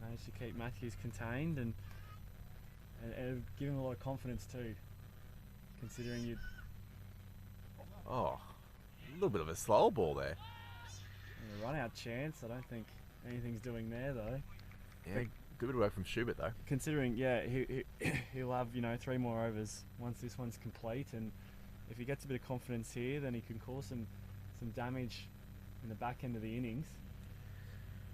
Managed to keep Matthews contained and give him a lot of confidence too, considering you Oh, a little bit of a slow ball there. run out chance. I don't think anything's doing there though. Yeah, good bit of work from Schubert though. Considering, yeah, he'll have 3 more overs once this one's complete, and if he gets a bit of confidence here, then he can cause some damage in the back end of the innings.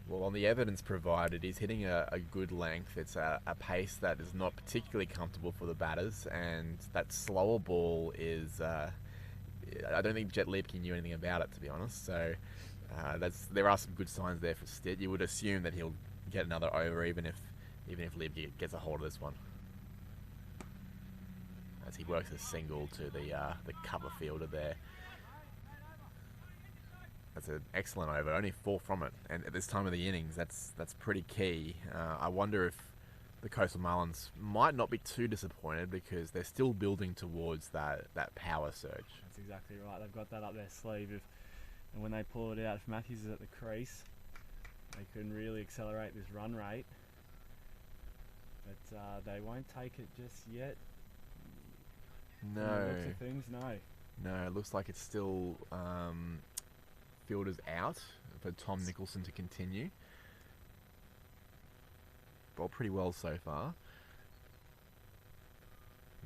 Well, on the evidence provided, he's hitting a good length. It's a pace that is not particularly comfortable for the batters, and that slower ball is... I don't think Jet Liebke knew anything about it, to be honest. So there are some good signs there for Stitt. You would assume that he'll get another over, even if Liebke gets a hold of this one. As he works a single to the cover fielder there. That's an excellent over, only 4 from it, and at this time of the innings, that's pretty key. I wonder if the Coastal Marlins might not be too disappointed because they're still building towards that power surge. That's exactly right. They've got that up their sleeve, and when they pull it out, if Matthews is at the crease, they can really accelerate this run rate. But they won't take it just yet. No. From the looks of things, No, it looks like it's still fielders out for Tom Nicholson to continue. Bowled pretty well so far.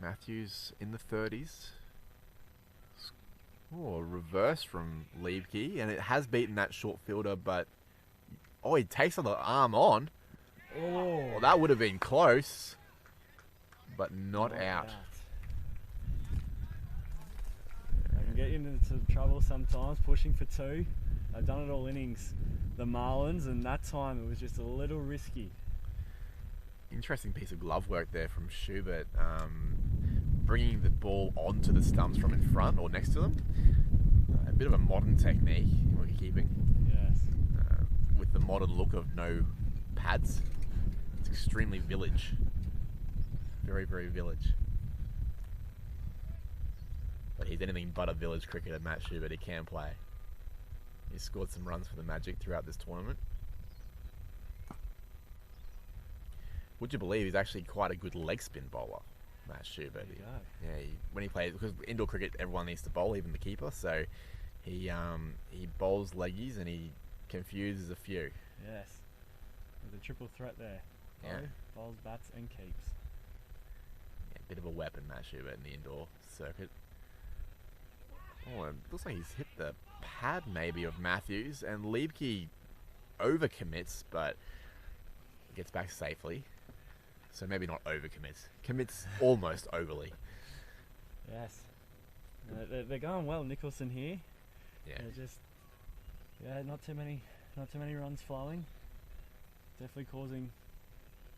Matthews in the 30s. Oh, a reverse from Liebke, and it has beaten that short fielder, but he takes on the arm on. Oh, Well, that would have been close, but not out. They can get into trouble sometimes, pushing for 2. They've done it all innings, the Marlins, and that time it was just a little risky. Interesting piece of glove work there from Schubert, bringing the ball onto the stumps from in front or next to them. A bit of a modern technique in wicket-keeping. Yes. With the modern look of no pads. It's extremely village. Very, very village. But he's anything but a village cricketer, Matt Schubert. He can play. He's scored some runs for the Magic throughout this tournament. Would you believe he's actually quite a good leg spin bowler? Matt Schubert. There you go. Yeah, when he plays, because indoor cricket, everyone needs to bowl, even the keeper. So he bowls leggies and he confuses a few. Yes. There's a triple threat there. Yeah. Bowls, bats, and keeps. Yeah, bit of a weapon, Matt Schubert, in the indoor circuit. Oh, it looks like he's hit the pad maybe of Matthews, and Liebke overcommits, but gets back safely. So maybe not overcommits. Commits almost overly. Yes. They're going well, Nicholson here. Yeah. They're just, not too many runs flowing. Definitely causing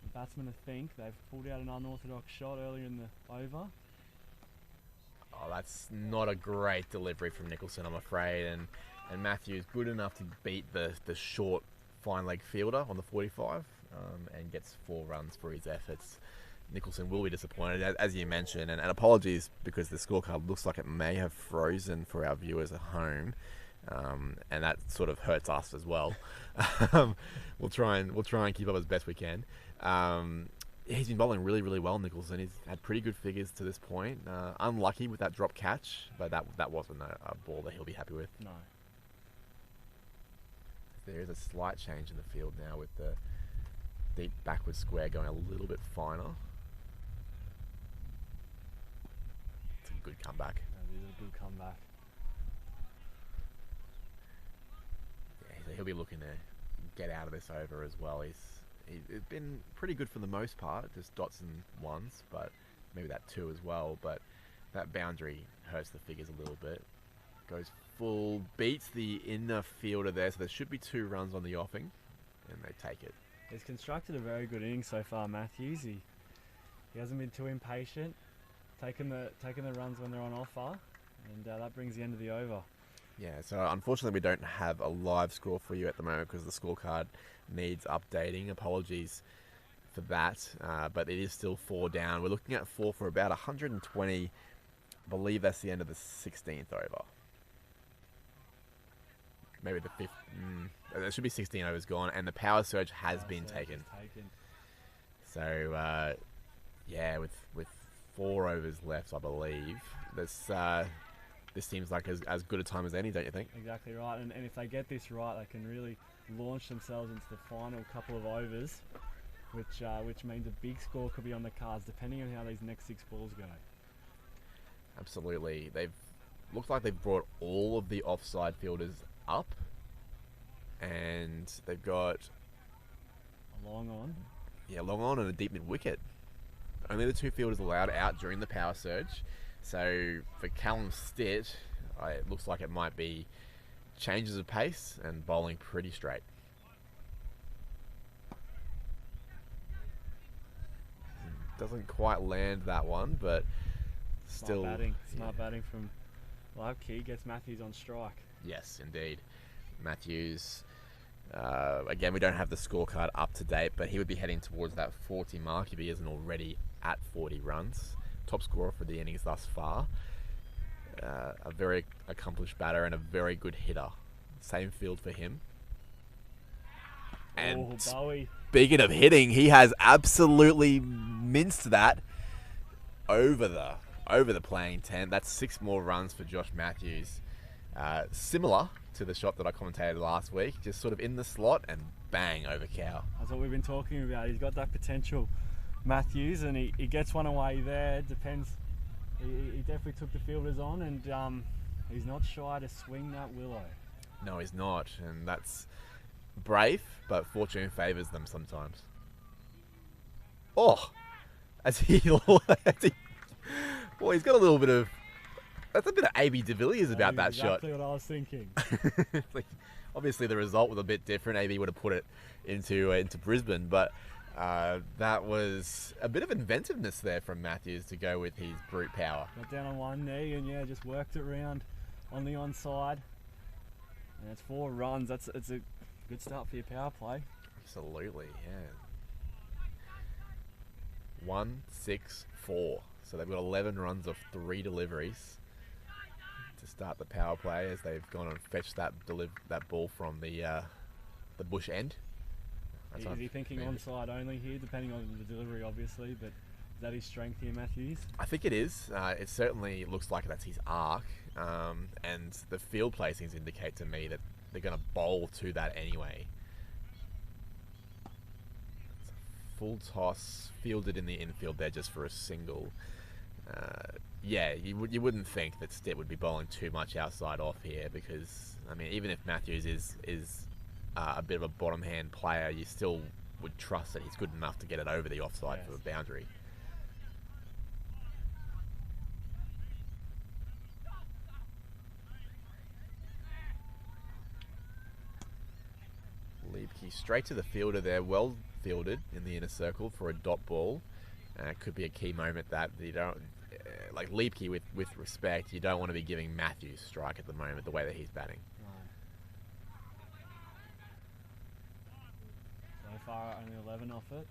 the batsmen to think. They've pulled out an unorthodox shot earlier in the over. Oh, that's not a great delivery from Nicholson, I'm afraid. And Matthews good enough to beat the short fine leg fielder on the 45 and gets 4 runs for his efforts. Nicholson will be disappointed, as you mentioned, and apologies because the scorecard looks like it may have frozen for our viewers at home, and that sort of hurts us as well. We'll try and keep up as best we can. He's been bowling really, really well, Nicholson. He's had pretty good figures to this point. Unlucky with that drop catch, but that wasn't a ball that he'll be happy with. No. There is a slight change in the field now with the deep backward square going a little bit finer. It's a good comeback. That is a good comeback. Yeah, he'll be looking to get out of this over as well. He's been pretty good for the most part, just dots and ones, but maybe that 2 as well. But that boundary hurts the figures a little bit. Goes full, beats the inner fielder there, so there should be 2 runs on the offing, and they take it. He's constructed a very good innings so far, Matthews. He hasn't been too impatient, taking the runs when they're on offer, and that brings the end of the over. Yeah, so unfortunately we don't have a live score for you at the moment because the scorecard needs updating. Apologies for that, but it is still 4 down. We're looking at 4 for about 120. I believe that's the end of the 16th over. Maybe the 5th. There should be 16 overs gone, and the power surge has been taken. So, yeah, with 4 overs left, I believe, this seems like as good a time as any, don't you think? Exactly right, and if they get this right, they can really launch themselves into the final couple of overs, which means a big score could be on the cards, depending on how these next 6 balls go. Absolutely. Looks like they've brought all of the offside fielders up, and they've got a long on. Yeah, long on and a deep mid wicket. Only the 2 fielders allowed out during the power surge. So for Callum Stitt, it looks like it might be changes of pace and bowling pretty straight. Doesn't quite land that one, but still. Smart batting from Liebke, gets Matthews on strike. Yes, indeed. Matthews, again, we don't have the scorecard up to date, but he would be heading towards that 40 mark if he isn't already at 40 runs. Top scorer for the innings thus far. A very accomplished batter and a very good hitter. Same field for him. And Bowie. Speaking of hitting, he has absolutely minced that over the playing tent. That's 6 more runs for Josh Matthews. Similar to the shot that I commentated last week, just sort of in the slot and bang over cow. That's what we've been talking about. He's got that potential, Matthews, and he gets one away there. Depends. He definitely took the fielders on, and he's not shy to swing that willow. No, he's not, and that's brave, but fortune favours them sometimes. Oh, he's got a little bit of. That's a bit of A.B. de Villiers about that shot. Exactly what I was thinking. Obviously, the result was a bit different. A.B. would have put it into Brisbane, but that was a bit of inventiveness there from Matthews to go with his brute power. Got down on one knee and just worked it around on the onside. And it's 4 runs. It's a good start for your power play. Absolutely, yeah. 1, 6, 4. So they've got 11 runs of 3 deliveries to start the power play as they've gone and fetched that ball from the bush end. Is he thinking onside only here, depending on the delivery, obviously, but is that his strength here, Matthews? I think it is. It certainly looks like that's his arc, and the field placings indicate to me that they're going to bowl to that anyway. It's a full toss, fielded in the infield there just for a single. Yeah, you wouldn't think that Stitt would be bowling too much outside off here, because I mean, even if Matthews is a bit of a bottom hand player, you still would trust that he's good enough to get it over the offside for a boundary. Liebke straight to the fielder there, well fielded in the inner circle for a dot ball. Could be a key moment that you don't, like Liebke with respect, you don't want to be giving Matthews strike at the moment the way that he's batting. So far only 11 off it.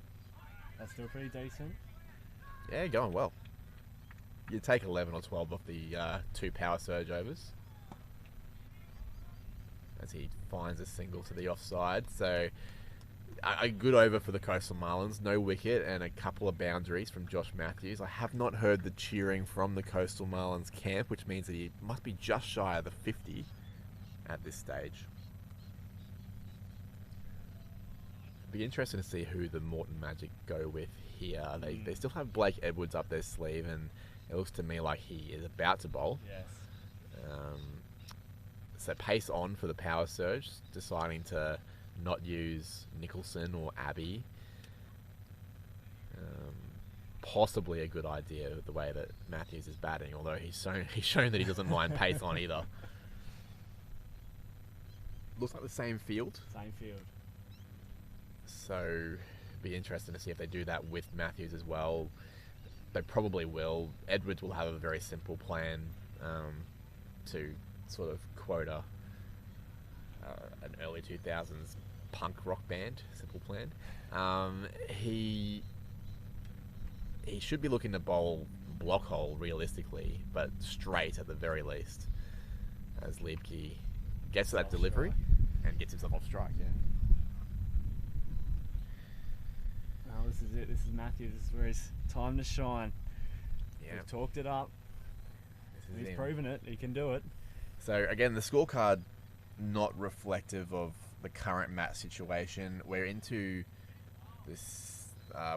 That's still pretty decent. Yeah, going well. You take 11 or 12 off the 2 power surge overs as he finds a single to the offside. So a good over for the Coastal Marlins. No wicket and a couple of boundaries from Josh Matthews. I have not heard the cheering from the Coastal Marlins camp, which means that he must be just shy of the 50 at this stage. It'll be interesting to see who the Moreton Magic go with here. They still have Blake Edwards up their sleeve, and it looks to me like he is about to bowl. Yes. So pace on for the power surge, deciding to not use Nicholson or Abbey. Possibly a good idea the way that Matthews is batting, although he's shown that he doesn't mind pace on either. Looks like the same field. Same field. So it'd be interesting to see if they do that with Matthews as well. They probably will. Edwards will have a very simple plan to sort of quote an early 2000s punk rock band, simple plan. He should be looking to bowl block hole realistically, but straight at the very least, as Liebke gets to that delivery and gets himself off strike. Yeah. Oh, this is it. This is Matthews. This is where it's time to shine. Yeah. We've talked it up. He's proven it. He can do it. So again, the scorecard not reflective of the current match situation. We're into this.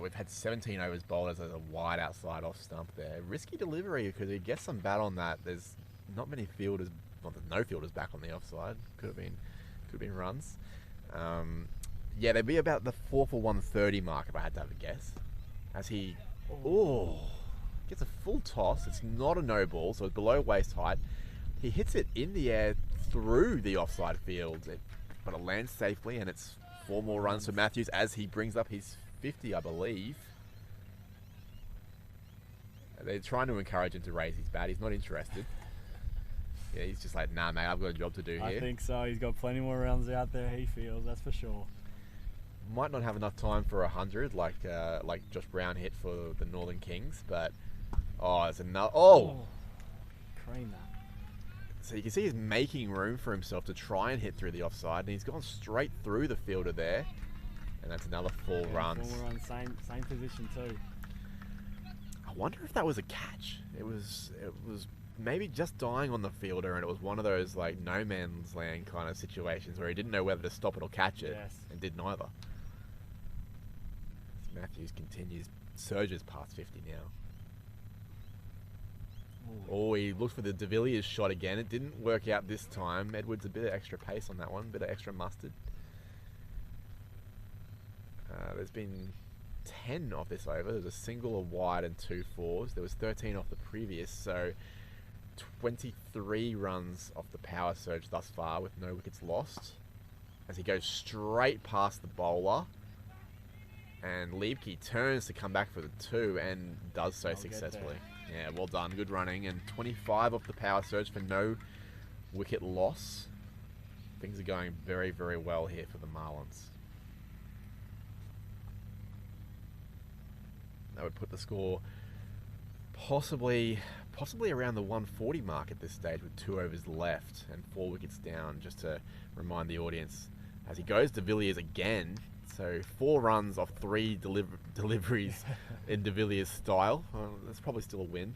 We've had 17 overs bowled as a wide outside off stump there. Risky delivery because he gets some bat on that. There's not many fielders. Well, there's no fielders back on the offside. Could have been runs. Yeah, they'd be about the 4 for 130 mark if I had to have a guess. As he gets a full toss. It's not a no ball, so it's below waist height. He hits it in the air through the offside field, but it lands safely, and it's 4 more runs for Matthews as he brings up his 50, I believe. They're trying to encourage him to raise his bat. He's not interested. Yeah, he's just like, nah, mate, I've got a job to do here. I think so. He's got plenty more runs out there, he feels, that's for sure. Might not have enough time for 100 like Josh Brown hit for the Northern Kings, but it's another. Cream that. So you can see he's making room for himself to try and hit through the offside, and he's gone straight through the fielder there, and that's another 4 runs. 4 runs, same position too. I wonder if that was a catch. It was maybe just dying on the fielder, and it was one of those like no man's land kind of situations where he didn't know whether to stop it or catch it, and did neither. Matthews surges past 50 now. He looked for the De Villiers shot again. It didn't work out this time. Edwards a bit of extra pace on that one, bit of extra mustard. There's been 10 off this over. There's a single, a wide, and 2 fours. There was 13 off the previous, so 23 runs off the power surge thus far with no wickets lost. As he goes straight past the bowler, and Liebke turns to come back for the 2 and does so successfully. Yeah, well done. Good running. And 25 off the power surge for no wicket loss. Things are going very, very well here for the Marlins. That would put the score possibly around the 140 mark at this stage with 2 overs left and 4 wickets down, just to remind the audience. As he goes to Villiers again, so 4 runs off 3 deliveries in De Villiers' style. That's probably still a win.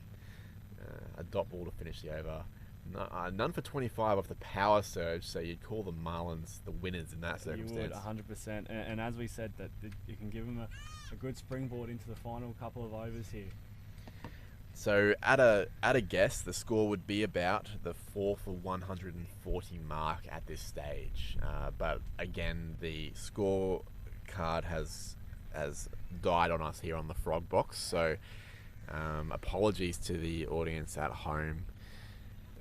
A dot ball to finish the over. None for 25 off the power surge, so you'd call the Marlins the winners in that circumstance. You would, 100%. And as we said, that you can give them a good springboard into the final couple of overs here. So at a guess, the score would be about the 4 for 140 mark at this stage. But again, the score card has died on us here on the Frog Box. So apologies to the audience at home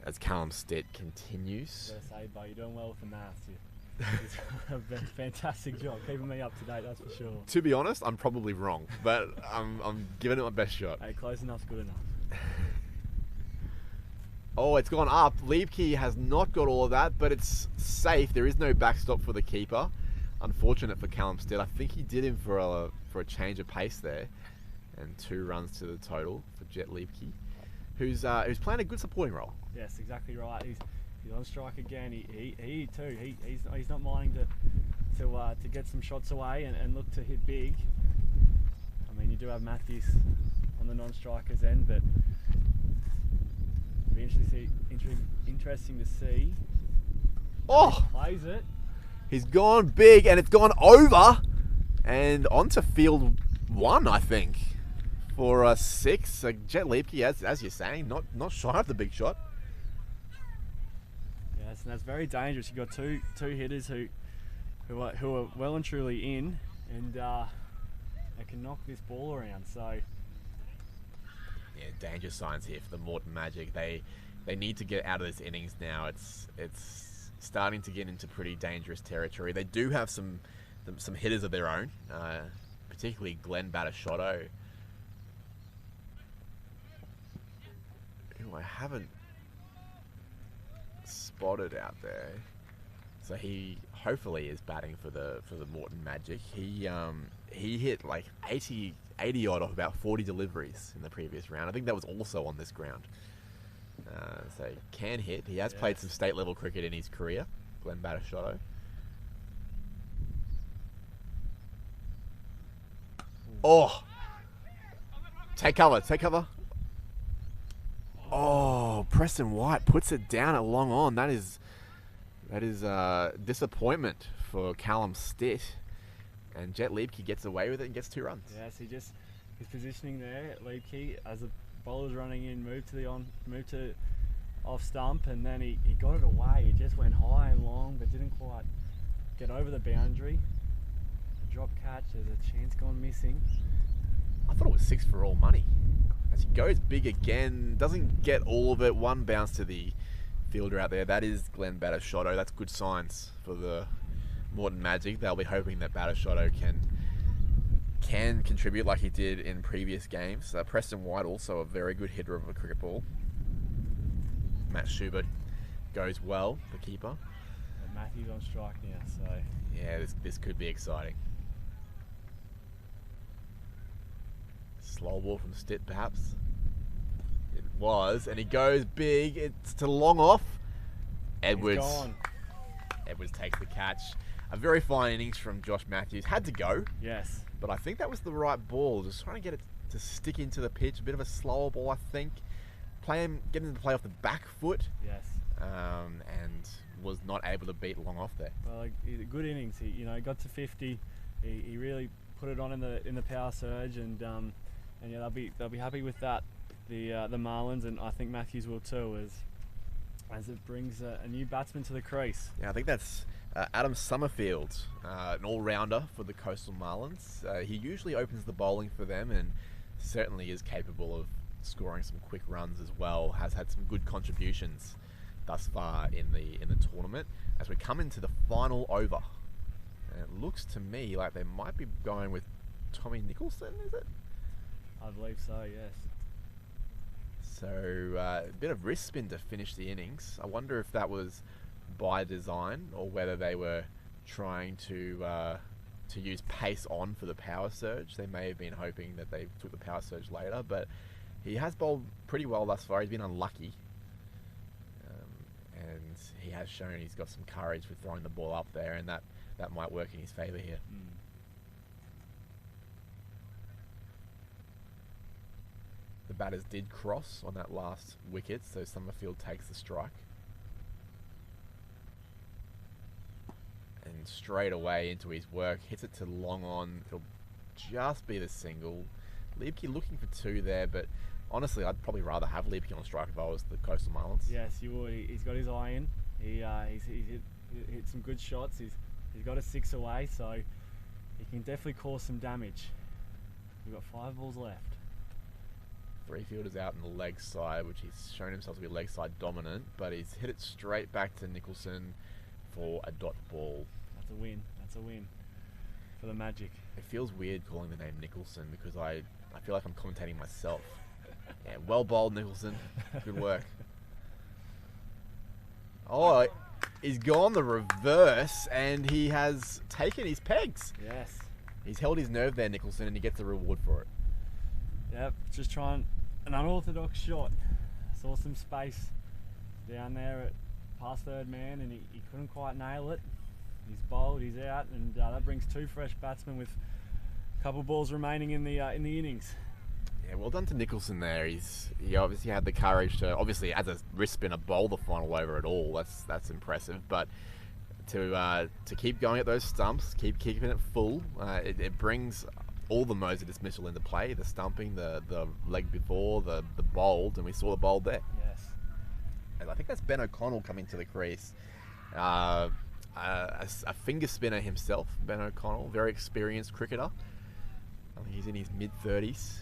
as Callum Stitt continues. I gotta say, Bo, you're doing well with the maths. You've done a fantastic job keeping me up to date, that's for sure. To be honest, I'm probably wrong, but I'm giving it my best shot. Hey, close enough's good enough. Oh, it's gone up. Liebke has not got all of that, but it's safe. There is no backstop for the keeper. Unfortunate for Callum Stitt. I think he did him for a change of pace there, and 2 runs to the total for Jet Liebke, who's playing a good supporting role. Yes, exactly right. He's on strike again. He too. He's not minding to get some shots away and look to hit big. I mean, you do have Matthews on the non-strikers end, but it'll be interesting to see. Oh, He plays it. He's gone big, and it's gone over, and onto field 1, I think, for a 6. Jet Liebke, as you're saying, not shy of the big shot. Yes, and that's very dangerous. You've got two hitters who are well and truly in, and they can knock this ball around. So Yeah, danger signs here for the Moreton Magic. They need to get out of this innings now. It's starting to get into pretty dangerous territory. They do have some hitters of their own, particularly Glenn Batashotto, who I haven't spotted out there. So he hopefully is batting for the Moreton Magic. He hit like 80 odd off about 40 deliveries in the previous round. I think that was also on this ground. So can hit. He has played some state level cricket in his career, Glenn Batashotto. Oh! Take cover. Oh, Preston White puts it down at long on. That is disappointment for Callum Stitt. And Jet Liebke gets away with it and gets 2 runs. yes, he's positioning there. Liebke, as the bowler's running in, moved to off stump, and then he got it away. He just went high and long, but didn't quite get over the boundary. Drop catch. There's a chance gone missing. I thought it was 6 for all money. As he goes big again, doesn't get all of it. 1 bounce to the fielder out there. That is Glenn Batashotto. That's good signs for the Moreton Magic. They'll be hoping that Batashotto can contribute like he did in previous games. Preston White, also a very good hitter of a cricket ball. Matt Schubert goes well, the keeper. And Matthews on strike now, so Yeah, this could be exciting. Slow ball from Stitt, perhaps. It was, and he goes big. It's to long off. Edwards. he's gone. Edwards takes the catch. A very fine innings from Josh Matthews. Had to go, Yes. but I think that was the right ball. Just trying to get it to stick into the pitch. A bit of a slower ball, I think. Get him to play off the back foot. Yes. And was not able to beat long off there. Well, good innings. He got to 50. He really put it on in the power surge, and yeah, they'll be happy with that. The Marlins, and I think Matthews will too, as it brings a new batsman to the crease. Yeah, I think that's Adam Summerfield, an all-rounder for the Coastal Marlins. He usually opens the bowling for them, and certainly is capable of scoring some quick runs as well. Has had some good contributions thus far in the tournament. As we come into the final over, and it looks to me like they might be going with Tommy Nicholson. Is it? I believe so. Yes. So a bit of wrist spin to finish the innings. I wonder if that was by design or whether they were trying to use pace on for the power surge. They may have been hoping that they took the power surge later, but he has bowled pretty well thus far. He's been unlucky, and he has shown he's got some courage with throwing the ball up there, and that might work in his favour here. The batters did cross on that last wicket, so Summerfield takes the strike. And straight away into his work, hits it to long on. It'll just be the single. Liebke looking for two there, but honestly, I'd probably rather have Liebke on strike if I was the Coastal Marlins. Yes, you would. He's got his eye in. He's hit some good shots. He's got a 6 away, so he can definitely cause some damage. We've got 5 balls left. 3 fielders out on the leg side, which he's shown himself to be leg side dominant, but he's hit it straight back to Nicholson for a dot ball. That's a win. That's a win for the Magic. It feels weird calling the name Nicholson because I feel like I'm commentating myself. Yeah, well bowled, Nicholson. Good work. Oh, he's gone the reverse and he has taken his pegs. Yes. He's held his nerve there, Nicholson, and he gets the reward for it. Yep, just trying an unorthodox shot. Saw some space down there at past third man and he couldn't quite nail it. He's bowled, he's out, and that brings 2 fresh batsmen with a couple of balls remaining in the innings. Yeah, well done to Nicholson there. He obviously had the courage to, obviously as a wrist spinner, bowl the final over at all. That's impressive. But to keep going at those stumps, keep keeping it full, it brings all the modes of dismissal into play. The stumping, the leg before, the bowled, and we saw the bowled there. Yes. And I think that's Ben O'Connell coming to the crease. A finger spinner himself, Ben O'Connell, very experienced cricketer. I think he's in his mid-30s.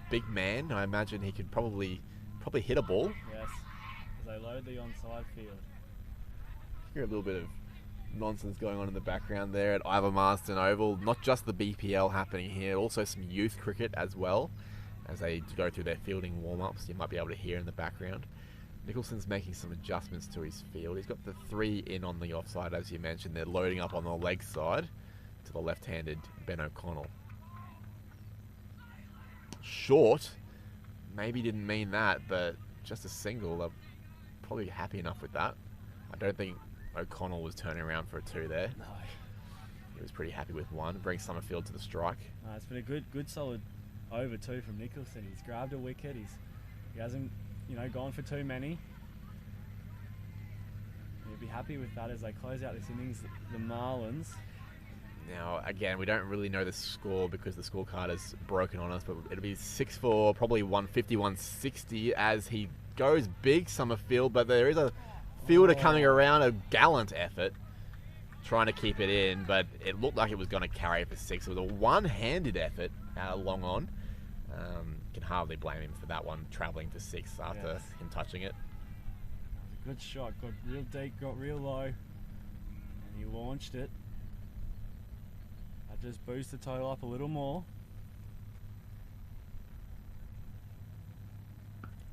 Big man. I imagine he could probably hit a ball. Yes, as they load the onside field. Hear a little bit of nonsense going on in the background there at Ivor Marsden Oval. Not just the BPL happening here, also some youth cricket as well. As they go through their fielding warm-ups, you might be able to hear in the background. Nicholson's making some adjustments to his field. He's got the 3 in on the offside, as you mentioned. They're loading up on the leg side to the left-handed Ben O'Connell. Short, maybe didn't mean that, but just a single. They're probably happy enough with that. I don't think O'Connell was turning around for a 2 there. No. He was pretty happy with 1. Brings Summerfield to the strike. It's been a good solid over 2 from Nicholson. He's grabbed a wicket. He hasn't gone for too many. He'll be happy with that as they close out this innings. The Marlins. Now, again, we don't really know the score because the scorecard is broken on us, but it'll be 6-4, probably 150, 160 as he goes big, Summerfield, but there is a fielder coming around, a gallant effort, trying to keep it in, but it looked like it was going to carry for 6. It was a one-handed effort long on. Can hardly blame him for that one, travelling for 6 after him touching it. Good shot, got real deep, got real low, and he launched it. That just boosts the total up a little more.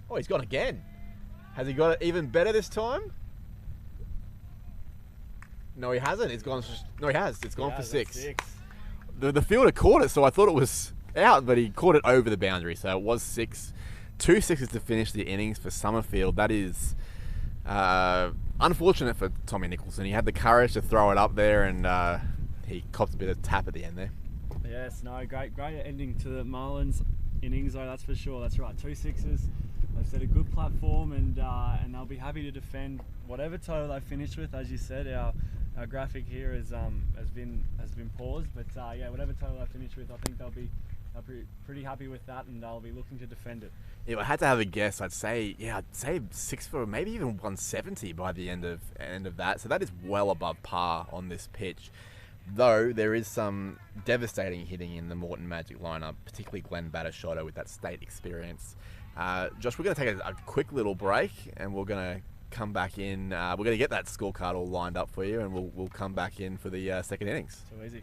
Oh, he's gone again. Has he got it even better this time? No, he hasn't. It's gone. No, he has. It's gone for 6. The fielder caught it, so I thought it was out, but he caught it over the boundary, so it was 6. 2 6s to finish the innings for Summerfield. That is unfortunate for Tommy Nicholson. He had the courage to throw it up there, and he copped a bit of tap at the end there. Yes, no, great ending to the Marlins innings, though. That's for sure. That's right. 2 6s. They've set a good platform, and they'll be happy to defend whatever total they finish with. As you said, our graphic here has been paused, but yeah, whatever total they finish with, I think they'll be pretty happy with that, and they'll be looking to defend it. If I had to have a guess, I'd say 6 for maybe even 170 by the end of that. So that is well above par on this pitch. Though there is some devastating hitting in the Moreton Magic lineup, particularly Glenn Battershotter with that state experience. Josh, we're going to take a quick little break, and we're going to come back in. We're going to get that scorecard all lined up for you, and we'll come back in for the second innings. So easy.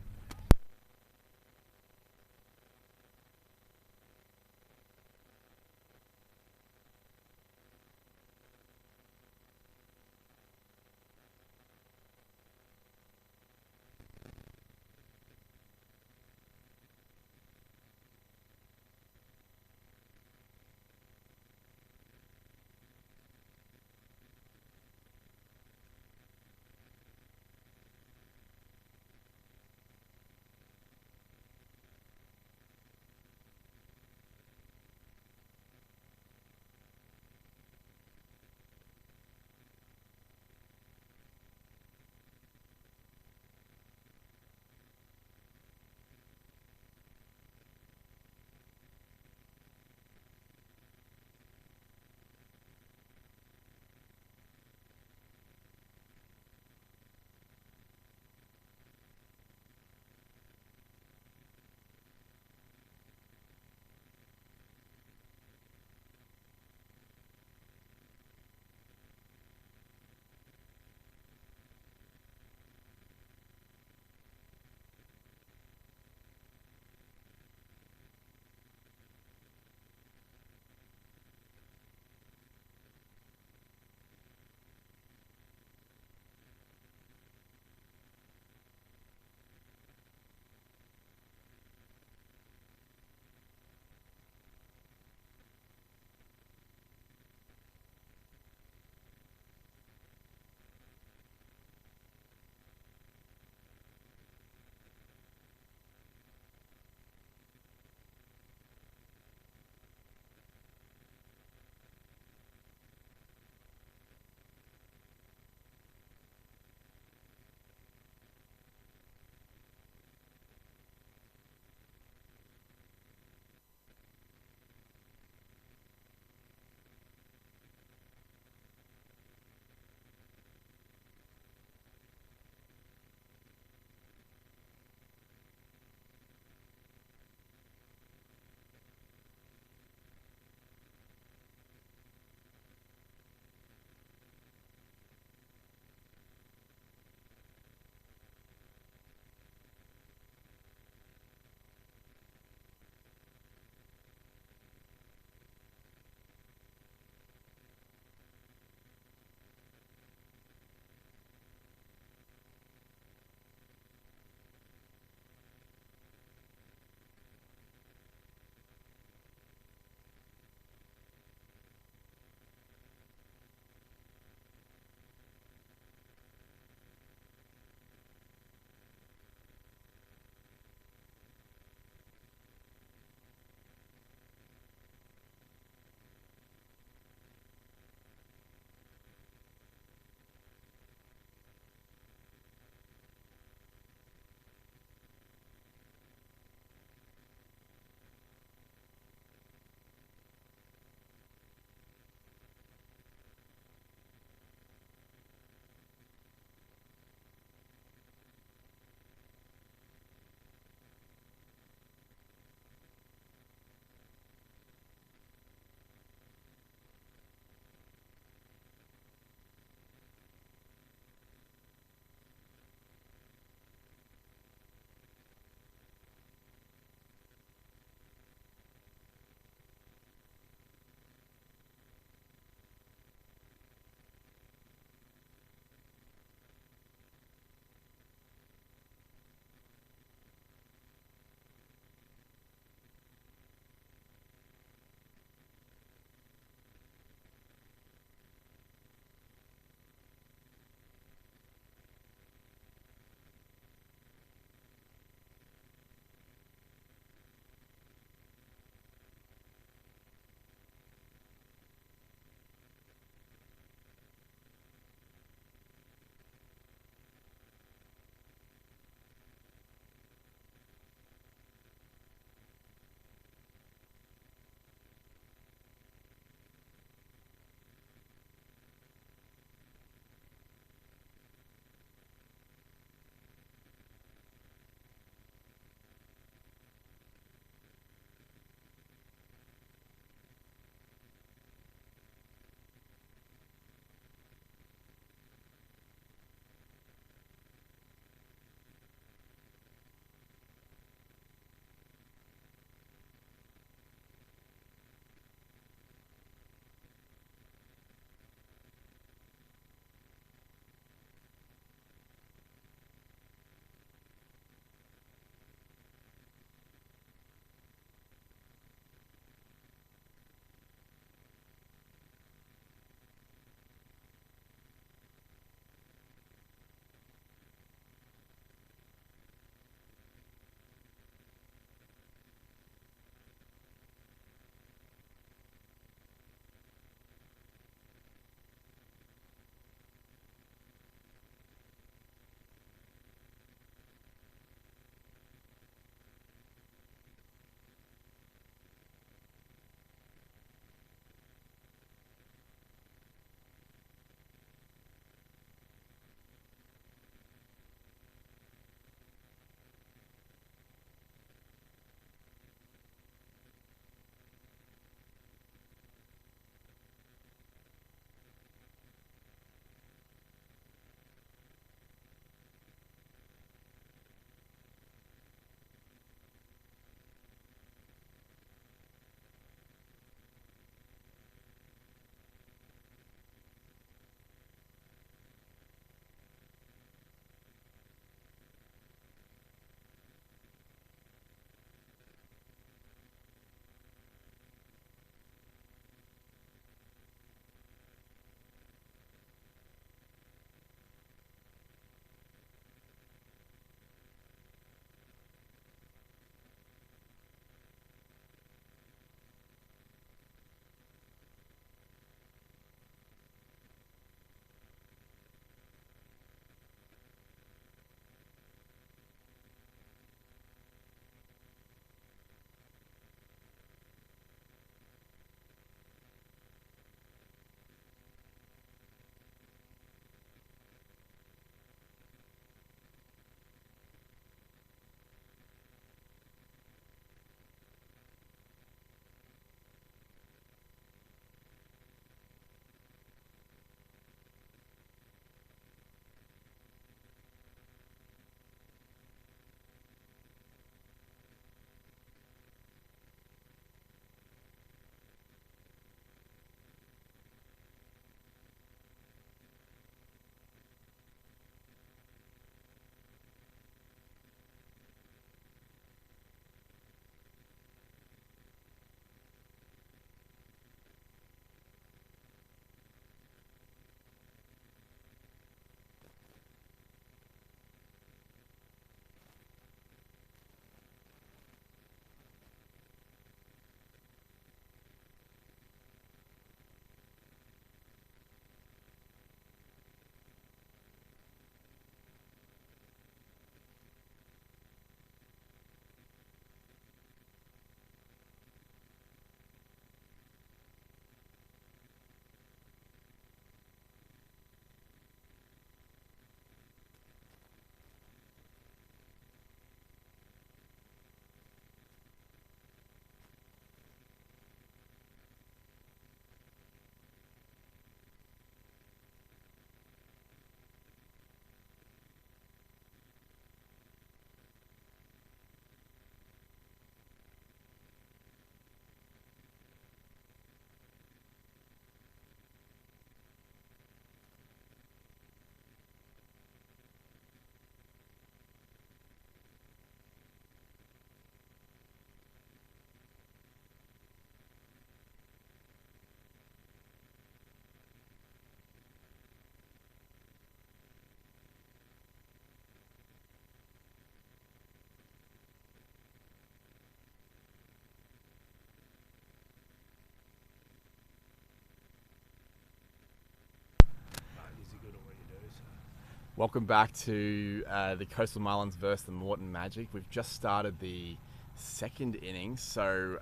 Welcome back to the Coastal Marlins versus the Moreton Magic. We've just started the second inning, so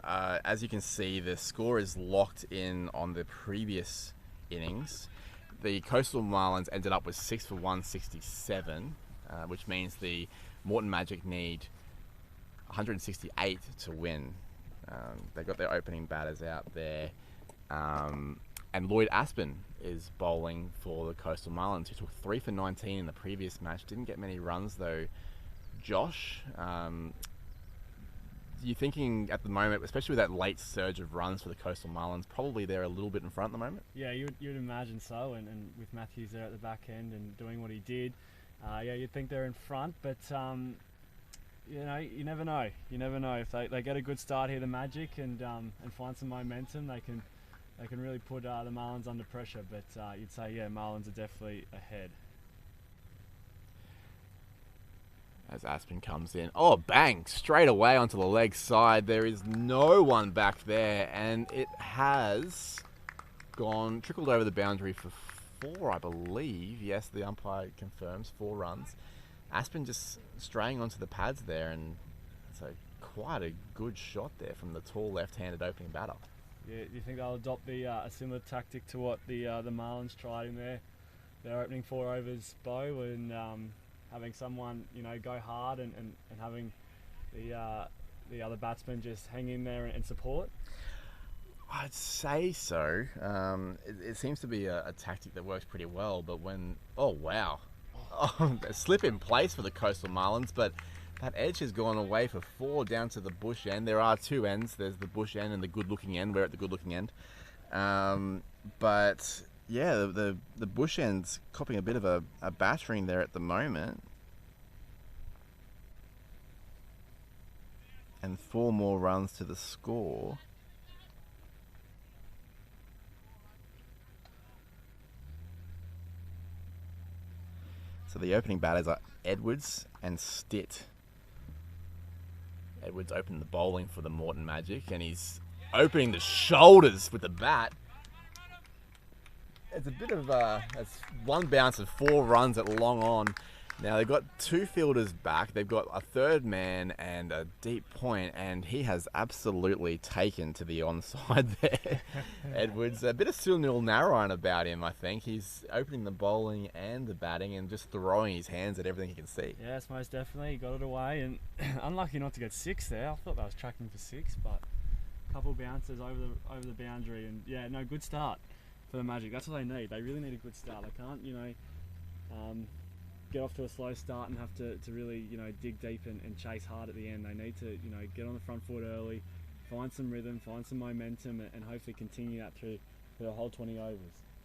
as you can see, the score is locked in on the previous innings. The Coastal Marlins ended up with 6 for 167, which means the Moreton Magic need 168 to win. They got their opening batters out there, and Lloyd Aspen is bowling for the Coastal Marlins, who took 3 for 19 in the previous match. Didn't get many runs though. Josh, you're thinking at the moment, especially with that late surge of runs for the Coastal Marlins, probably they're a little bit in front at the moment? Yeah, you'd imagine so, and with Matthews there at the back end and doing what he did, yeah, you'd think they're in front, but you know, you never know. You never know. If they get a good start here, the Magic, and find some momentum, they can really put the Marlins under pressure, but you'd say, yeah, Marlins are definitely ahead. As Aspen comes in. Oh, bang! Straight away onto the leg side. There is no one back there, and it has trickled over the boundary for 4, I believe. Yes, the umpire confirms 4 runs. Aspen just straying onto the pads there, and it's quite a good shot there from the tall left-handed opening batter. Yeah, do you think they'll adopt a similar tactic to what the Marlins tried in their opening 4 overs bow, and having someone, you know, go hard and having the other batsman just hang in there and support? I'd say so. It seems to be a tactic that works pretty well, but when... Oh, wow. Oh, a slip in place for the Coastal Marlins, but that edge has gone away for 4 down to the bush end. There are 2 ends. There's the bush end and the good-looking end. We're at the good-looking end. But... yeah, the bush end's copping a bit of a battering there at the moment. And 4 more runs to the score. So the opening batters are Edwards and Stitt. Edwards opened the bowling for the Moreton Magic, and he's opening the shoulders with the bat. It's a bit of it's 1 bounce and 4 runs at long on. Now they've got 2 fielders back. They've got a 3rd man and a deep point, and he has absolutely taken to the onside there. Edwards, a bit of Sunil Narayan about him, I think. He's opening the bowling and the batting and just throwing his hands at everything he can see. Yes, most definitely. He got it away, and unlucky not to get 6 there. I thought they was tracking for 6, but a couple bounces over the boundary, and yeah, no, good start for the Magic. That's what they need. They really need a good start. They can't, you know, get off to a slow start and have to really, you know, dig deep and chase hard at the end. They need to, you know, get on the front foot early, find some rhythm, find some momentum, and hopefully continue that through the whole 20 overs,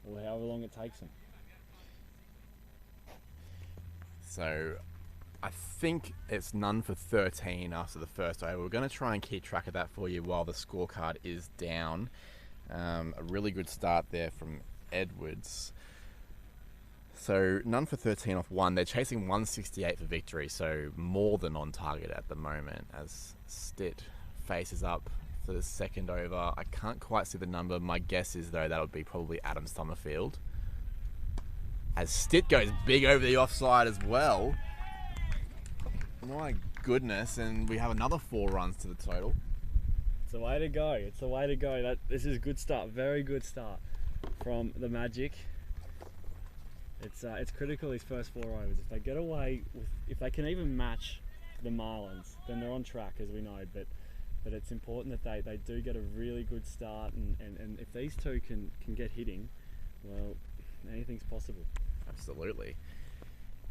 or however long it takes them. So I think it's none for 13 after the first over. We're going to try and keep track of that for you while the scorecard is down. A really good start there from Edwards. So none for 13 off 1. They're chasing 168 for victory, so more than on target at the moment as Stitt faces up for the second over. I can't quite see the number. My guess is, though, that would be probably Adam Summerfield. As Stitt goes big over the offside as well. My goodness, and we have another 4 runs to the total. It's the way to go. It's the way to go. This is a good start. Very good start from the Magic. It's critical, these first 4 overs. If they get away with, if they can even match the Marlins, then they're on track, as we know. But it's important that they do get a really good start, and if these 2 can get hitting, well, anything's possible. Absolutely.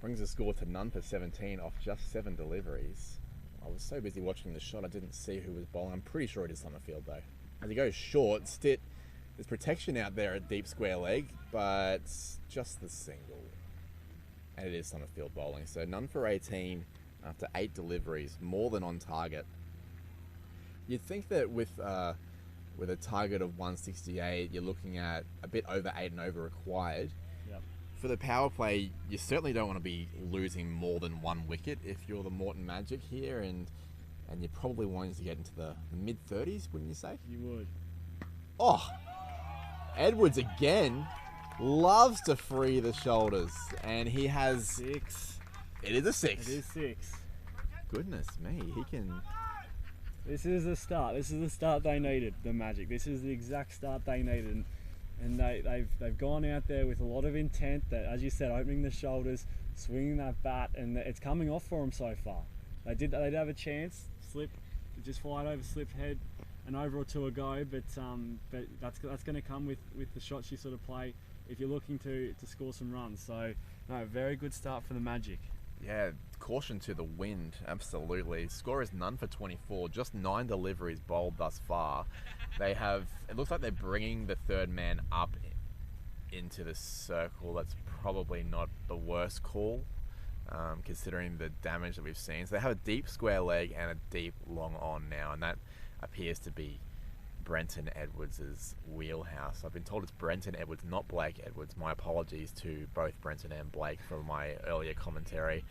Brings the score to none for 17 off just 7 deliveries. I was so busy watching the shot, I didn't see who was bowling. I'm pretty sure it is Summerfield, though. As he goes short, Stitt, there's protection out there at deep square leg, but just the single. And it is Summerfield bowling. So none for 18 after 8 deliveries, more than on target. You'd think that with a target of 168, you're looking at a bit over 8 and over required. Yep. For the power play, you certainly don't want to be losing more than 1 wicket if you're the Moreton Magic here, and you're probably wanting to get into the mid-30s, wouldn't you say? You would. Oh, Edwards again loves to free the shoulders, and he has 6. It is a 6. It is 6. Goodness me, he can. This is the start. This is the start they needed. The Magic. This is the exact start they needed, and they've gone out there with a lot of intent. That, as you said, opening the shoulders, swinging that bat, and it's coming off for them so far. They did have a chance. Slip, just fly it over, slip head, an over or two ago. But that's going to come with the shots you sort of play if you're looking to score some runs. So no, very good start for the Magic. Yeah, caution to the wind, absolutely. Score is none for 24, just 9 deliveries bowled thus far. It looks like they're bringing the third man up into the circle. That's probably not the worst call, considering the damage that we've seen. So they have a deep square leg and a deep long on now, and that appears to be Brenton Edwards' wheelhouse. I've been told it's Brenton Edwards, not Blake Edwards. My apologies to both Brenton and Blake for my earlier commentary.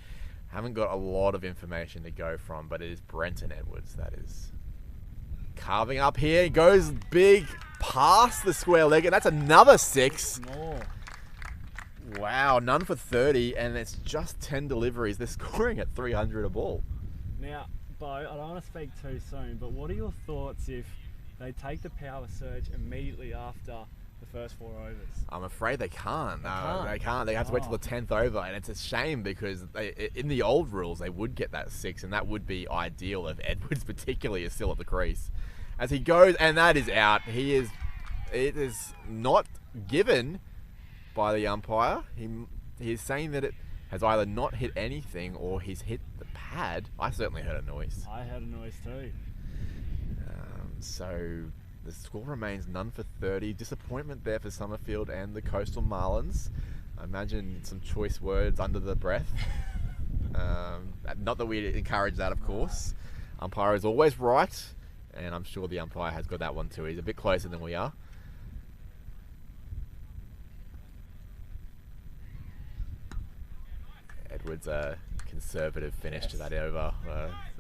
Haven't got a lot of information to go from, but it is Brenton Edwards that is carving up here. He goes big past the square leg, and that's another 6. More. Wow, none for 30, and it's just 10 deliveries. They're scoring at 300 a ball. Now, Bo, I don't want to speak too soon, but what are your thoughts if they take the power surge immediately after the first 4 overs? I'm afraid they can't. They can't? They can't. They have to wait till the 10th over, and it's a shame because in the old rules they would get that 6, and that would be ideal if Edwards particularly is still at the crease. As he goes, and that is out. It is not given by the umpire. He is saying that it has either not hit anything or he's hit the pad. I certainly heard a noise. I heard a noise too. So the score remains none for 30. Disappointment there for Summerfield and the Coastal Marlins. I imagine some choice words under the breath. Not that we encourage that, of course. Umpire is always right, and I'm sure the umpire has got that one too. He's a bit closer than we are. Edwards a conservative finish to that over.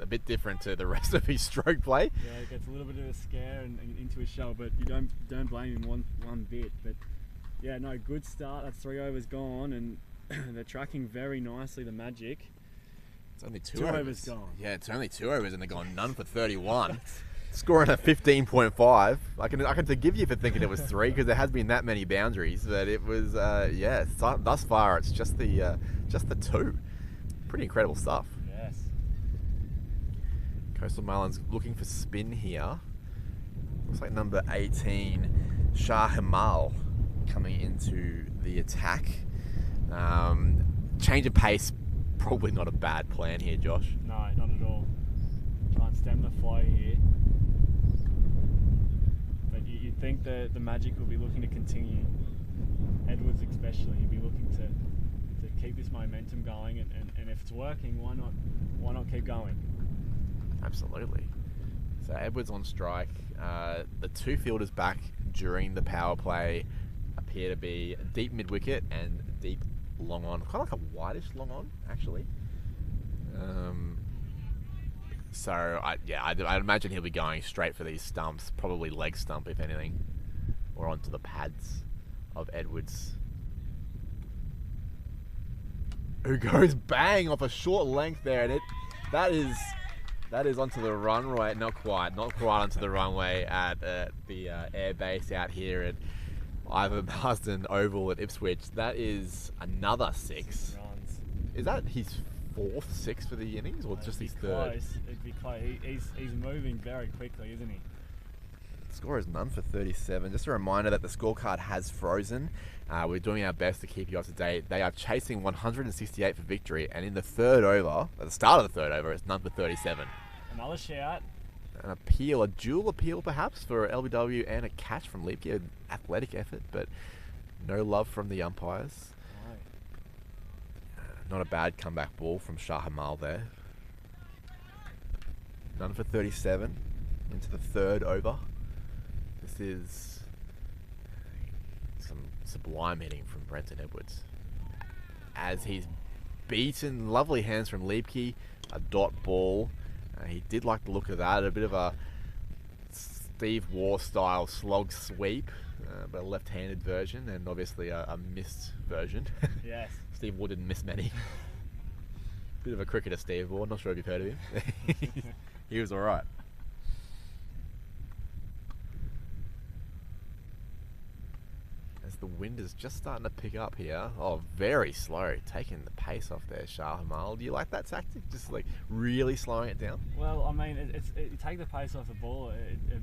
A bit different to the rest of his stroke play. Yeah, it gets a little bit of a scare and into his shell, but you don't blame him one bit. But yeah, no, good start. That's 3 overs gone, and they're tracking very nicely, the Magic. It's only 2 overs gone. Yeah, it's only 2 overs and they're gone none for 31. Scoring at 15.5. I can forgive you for thinking it was 3 because there has been that many boundaries, but it was thus far it's just the 2. Pretty incredible stuff. Yes. Coastal Marlins looking for spin here. Looks like number 18, Shah Himal, coming into the attack. Change of pace, probably not a bad plan here, Josh. No, not at all. Try and stem the flow here. But you'd think that the Magic will be looking to continue. Edwards especially, he'd be looking to keep this momentum going, and if it's working, why not keep going? Absolutely. So Edwards on strike. The 2 fielders back during the power play appear to be deep mid wicket and deep long on, kind of like a whitish long on actually. I'd imagine he'll be going straight for these stumps, probably leg stump if anything, or onto the pads of Edwards, who goes bang off a short length there, and that is onto the runway. Not quite onto the runway at the air base out here at Ivor Marsden Oval at Ipswich. That is another 6. Runs. Is that his 4th 6 for the innings, or just his 3rd? It'd be close. He's moving very quickly, isn't he? Score is none for 37. Just a reminder that the scorecard has frozen. We're doing our best to keep you up to date. They are chasing 168 for victory, and in the 3rd over, at the start of the 3rd over, it's none for 37. Another shout. An appeal, a dual appeal perhaps for LBW and a catch from Liebke, an athletic effort, but no love from the umpires. No. Not a bad comeback ball from Shah Himal there. None for 37 into the 3rd over. This is some sublime hitting from Brenton Edwards, as he's beaten. Lovely hands from Liebke, a dot ball. He did like the look of that, a bit of a Steve Waugh style slog sweep, but a left-handed version, and obviously a missed version. Yes. Steve Waugh didn't miss many. Bit of a cricketer, Steve Waugh. Not sure if you've heard of him. He was all right. As the wind is just starting to pick up here. Oh, very slow. Taking the pace off there, Shah Hamal. Do you like that tactic? Just like really slowing it down? Well, I mean, you take the pace off the ball. It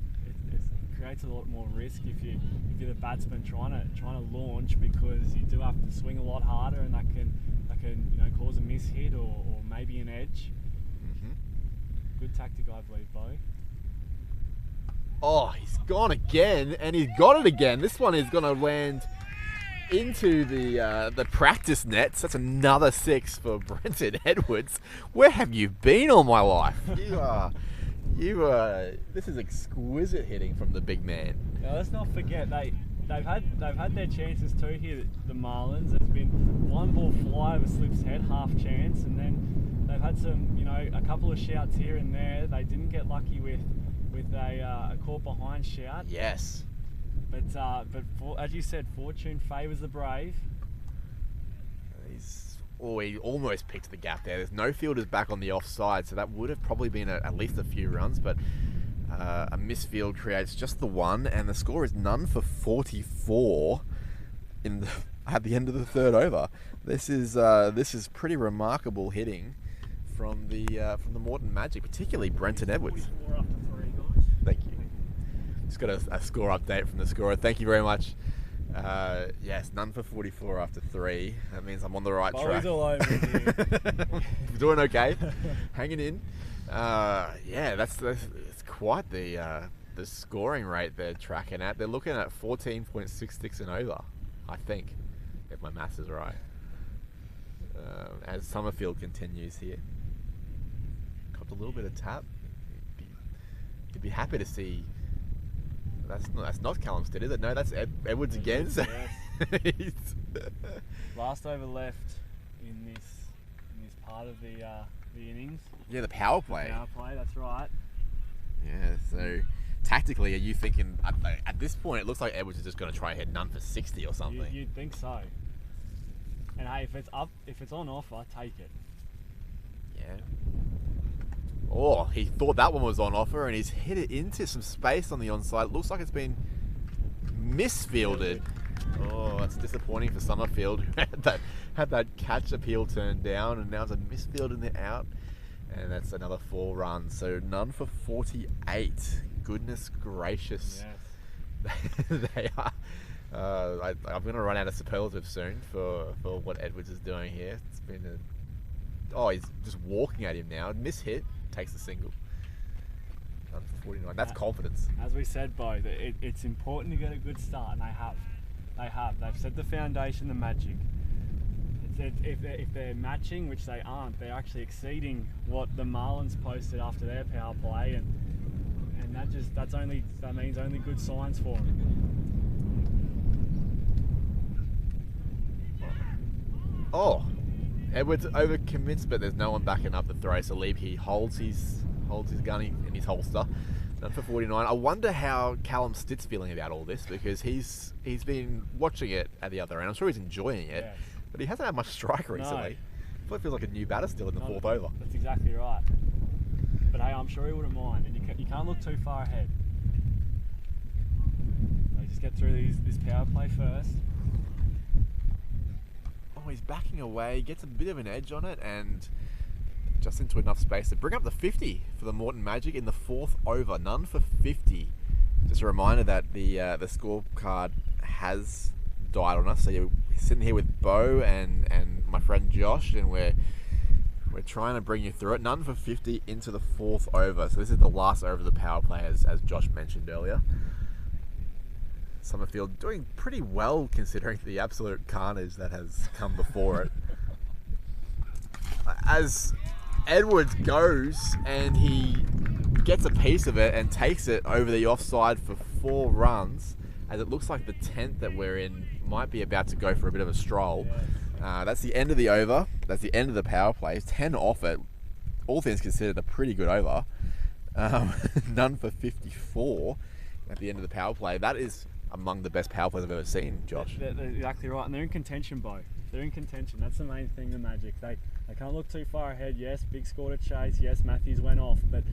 creates a lot more risk if you're the batsman trying to launch, because you do have to swing a lot harder, and that can cause a miss hit or maybe an edge. Mm-hmm. Good tactic, I believe, Bo. Oh, he's gone again, and he's got it again. This one is going to land into the practice nets. That's another 6 for Brenton Edwards. Where have you been all my life? This is exquisite hitting from the big man. Now, let's not forget they've had their chances too here. The Marlins. There's been one ball fly over Slip's head, half chance, and then they've had some, a couple of shouts here and there. They didn't get lucky with a caught behind shout. Yes. But as you said, fortune favours the brave. He almost picked the gap there. There's no fielders back on the offside, so that would have probably been at least a few runs, but a misfield creates just the one, and the score is none for 44 at the end of the third over. This is pretty remarkable hitting from the Moreton Magic, particularly Brenton Edwards. 44 after 3, guys. Thank you. Just got a score update from the scorer. Thank you very much. Yes, none for 44 after 3. That means I'm on the right track. All over here. Doing okay. Hanging in. That's quite the scoring rate they're tracking at. They're looking at 14.66 and over, I think, if my maths is right. As Summerfield continues here. Copped a little bit of tap. You'd be happy to see. That's not Callum Stitt, is it? No, that's Edwards again. So yes. Last over left in this part of the innings. Yeah, the power play. The power play, that's right. Yeah, so tactically, are you thinking at this point it looks like Edwards is just going to try and hit none for 60 or something? You'd think so. And hey, if it's on offer, take it. Yeah. Oh, he thought that one was on offer, and he's hit it into some space on the onside. Looks like it's been misfielded. Oh, that's disappointing for Summerfield, who had that catch appeal turned down, and now it's a misfield in the out, and that's another 4 runs. So none for 48. Goodness gracious. Yes. They are. I'm going to run out of superlatives soon for what Edwards is doing here. It's been he's just walking at him now. Mishit, takes the single. None for 49. That's confidence. As we said, Bo, it's important to get a good start, and they have. They've set the foundation, the Magic. If they're matching, which they aren't, they're actually exceeding what the Marlins posted after their power play, and that means only good signs for them. Oh, Edwards overcommits, but there's no one backing up the throw. So he holds his gun in his holster. None for 49. I wonder how Callum Stitt's feeling about all this, because he's been watching it at the other end. I'm sure he's enjoying it, Yes. but he hasn't had much strike recently. No. I feel it feels like a new batter still in the fourth over. That's exactly right. But hey, I'm sure he wouldn't mind, and you can't look too far ahead. So just get through this power play first. Oh, he's backing away, gets a bit of an edge on it, and just into enough space to bring up the 50 for the Moreton Magic in the fourth over. None for 50. Just a reminder that the scorecard has died on us. So you're sitting here with Bo and my friend Josh, and we're trying to bring you through it. None for 50 into the fourth over. So this is the last over of the power play, as Josh mentioned earlier. Summerfield doing pretty well considering the absolute carnage that has come before it. As Edwards goes and he gets a piece of it and takes it over the offside for 4 runs, as it looks like the 10th that we're in might be about to go for a bit of a stroll. That's the end of the over. That's the end of the power play. 10 off it. All things considered, a pretty good over. None for 54. at the end of the power play. That is among the best power plays I've ever seen, Josh. They're exactly right, and they're in contention, Bo. They're in contention. That's the main thing, the Magic. They can't look too far ahead. Yes, big score to chase. Yes, Matthews went off, but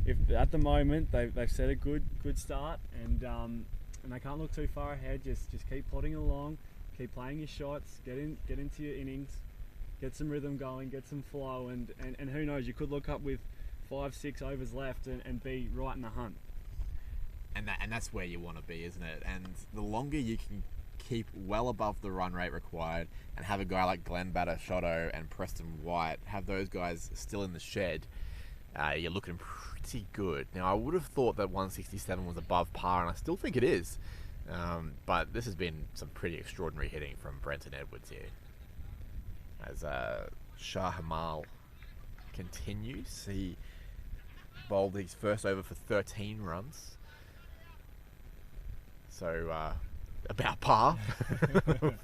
if at the moment they've set a good start, and they can't look too far ahead. Just keep plodding along, keep playing your shots, get into your innings, get some rhythm going, get some flow, and who knows, you could look up with 5-6 overs left and be right in the hunt. And that's where you want to be, isn't it? And the longer you can keep well above the run rate required and have a guy like Glenn Shotto and Preston White, have those guys still in the shed, you're looking pretty good. Now, I would have thought that 167 was above par, and I still think it is. But this has been some pretty extraordinary hitting from Brenton Edwards here. As Shah Hamal continues, he bowled his first over for 13 runs. So about par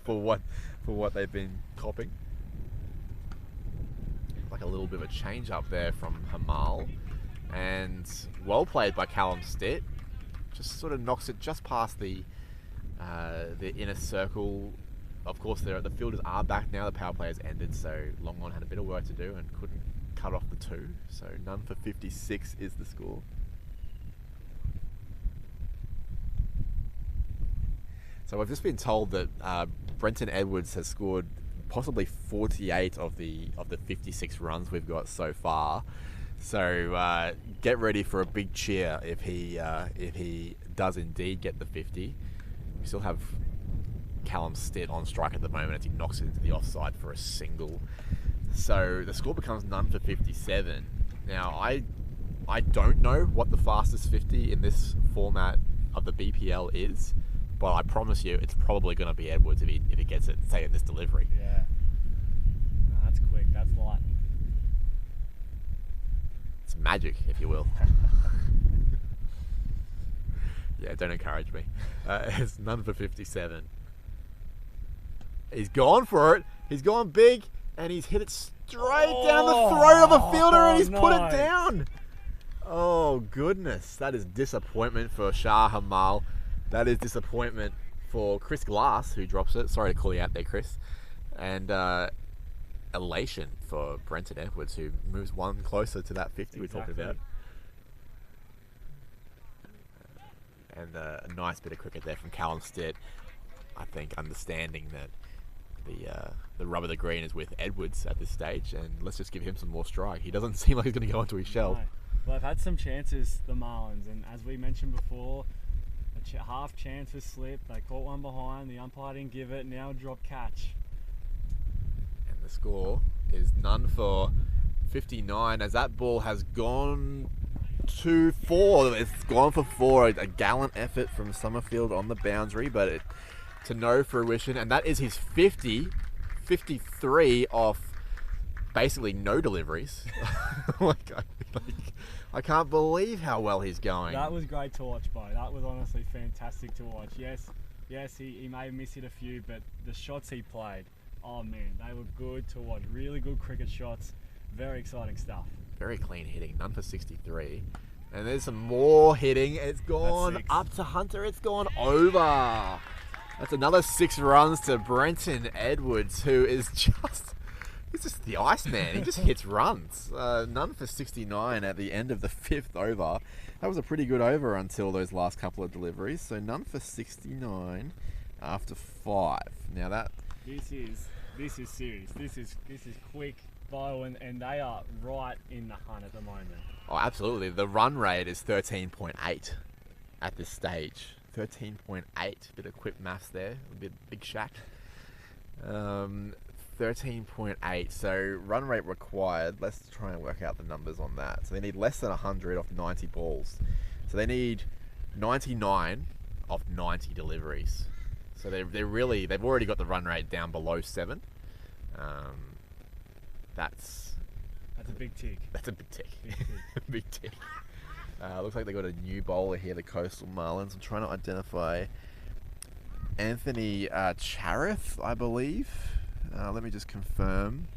for what they've been copping. Like a little bit of a change up there from Hamal, and well played by Callum Stitt. Just sort of knocks it just past the inner circle. Of course, the fielders are back now. The power play has ended, so Longon had a bit of work to do and couldn't cut off the 2. So none for 56 is the score. So we've just been told that Brenton Edwards has scored possibly 48 of the 56 runs we've got so far. So get ready for a big cheer if he does indeed get the 50. We still have Callum Stitt on strike at the moment as he knocks it into the offside for a single. So the score becomes none for 57. Now I don't know what the fastest 50 in this format of the BPL is, but I promise you it's probably going to be Edwards if he gets it, say, in this delivery. Yeah. No, that's quick. That's lightning. It's magic, if you will. Yeah, don't encourage me. It's none for 57. He's gone for it. He's gone big, and he's hit it straight down the throat of a fielder, and he's put it down. Oh, goodness. That is disappointment for Shah Hamal. That is disappointment for Chris Glass, who drops it. Sorry to call you out there, Chris. And elation for Brenton Edwards, who moves one closer to that 50 we talked about. And a nice bit of cricket there from Callum Stitt. I think understanding that the rub of the green is with Edwards at this stage, and let's just give him some more strike. He doesn't seem like he's going to go onto his shell. No. Well, they've had some chances, the Marlins, and as we mentioned before, half chance was slipped. They caught one behind. The umpire didn't give it. Now drop catch. And the score is none for 59 as that ball has gone to 4. It's gone for 4. A gallant effort from Summerfield on the boundary, but to no fruition. And that is his 53 off basically no deliveries. I can't believe how well he's going. That was great to watch, Bo. That was honestly fantastic to watch. Yes, he may have missed it a few, but the shots he played, oh man, they were good to watch. Really good cricket shots. Very exciting stuff. Very clean hitting. None for 63. And there's some more hitting. It's gone up to Hunter. It's gone over. That's another 6 runs to Brenton Edwards, who is he's just the Iceman. He just hits runs. None for 69 at the end of the 5th over. That was a pretty good over until those last couple of deliveries. So none for 69 after 5. Now this is serious. This is quick, Bo, and they are right in the hunt at the moment. Oh, absolutely. The run rate is 13.8 at this stage. 13.8. Bit of quick maths there. A bit big Shaq. 13.8. So run rate required. Let's try and work out the numbers on that. So they need less than 100 off 90 balls. So they need 99 off 90 deliveries. So they've already got the run rate down below 7. That's a big tick. That's a big tick. Big tick. Looks like they got a new bowler here, the Coastal Marlins. I'm trying to identify Anthony Charith, I believe. Let me just confirm.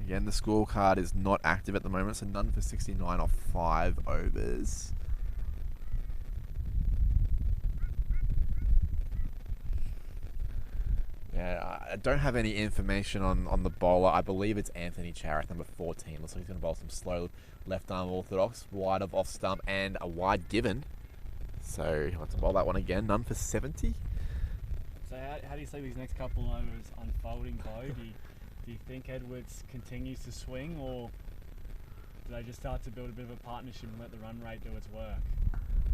Again, the scorecard is not active at the moment, so none for 69 off 5 overs. I don't have any information on the bowler. I believe it's Anthony Charith, number 14. Looks like he's going to bowl some slow left-arm orthodox, wide of off-stump, and a wide given. So he'll have to bowl that one again. None for 70. So how do you see these next couple overs unfolding, Bo? Do you think Edwards continues to swing, or do they just start to build a bit of a partnership and let the run rate do its work?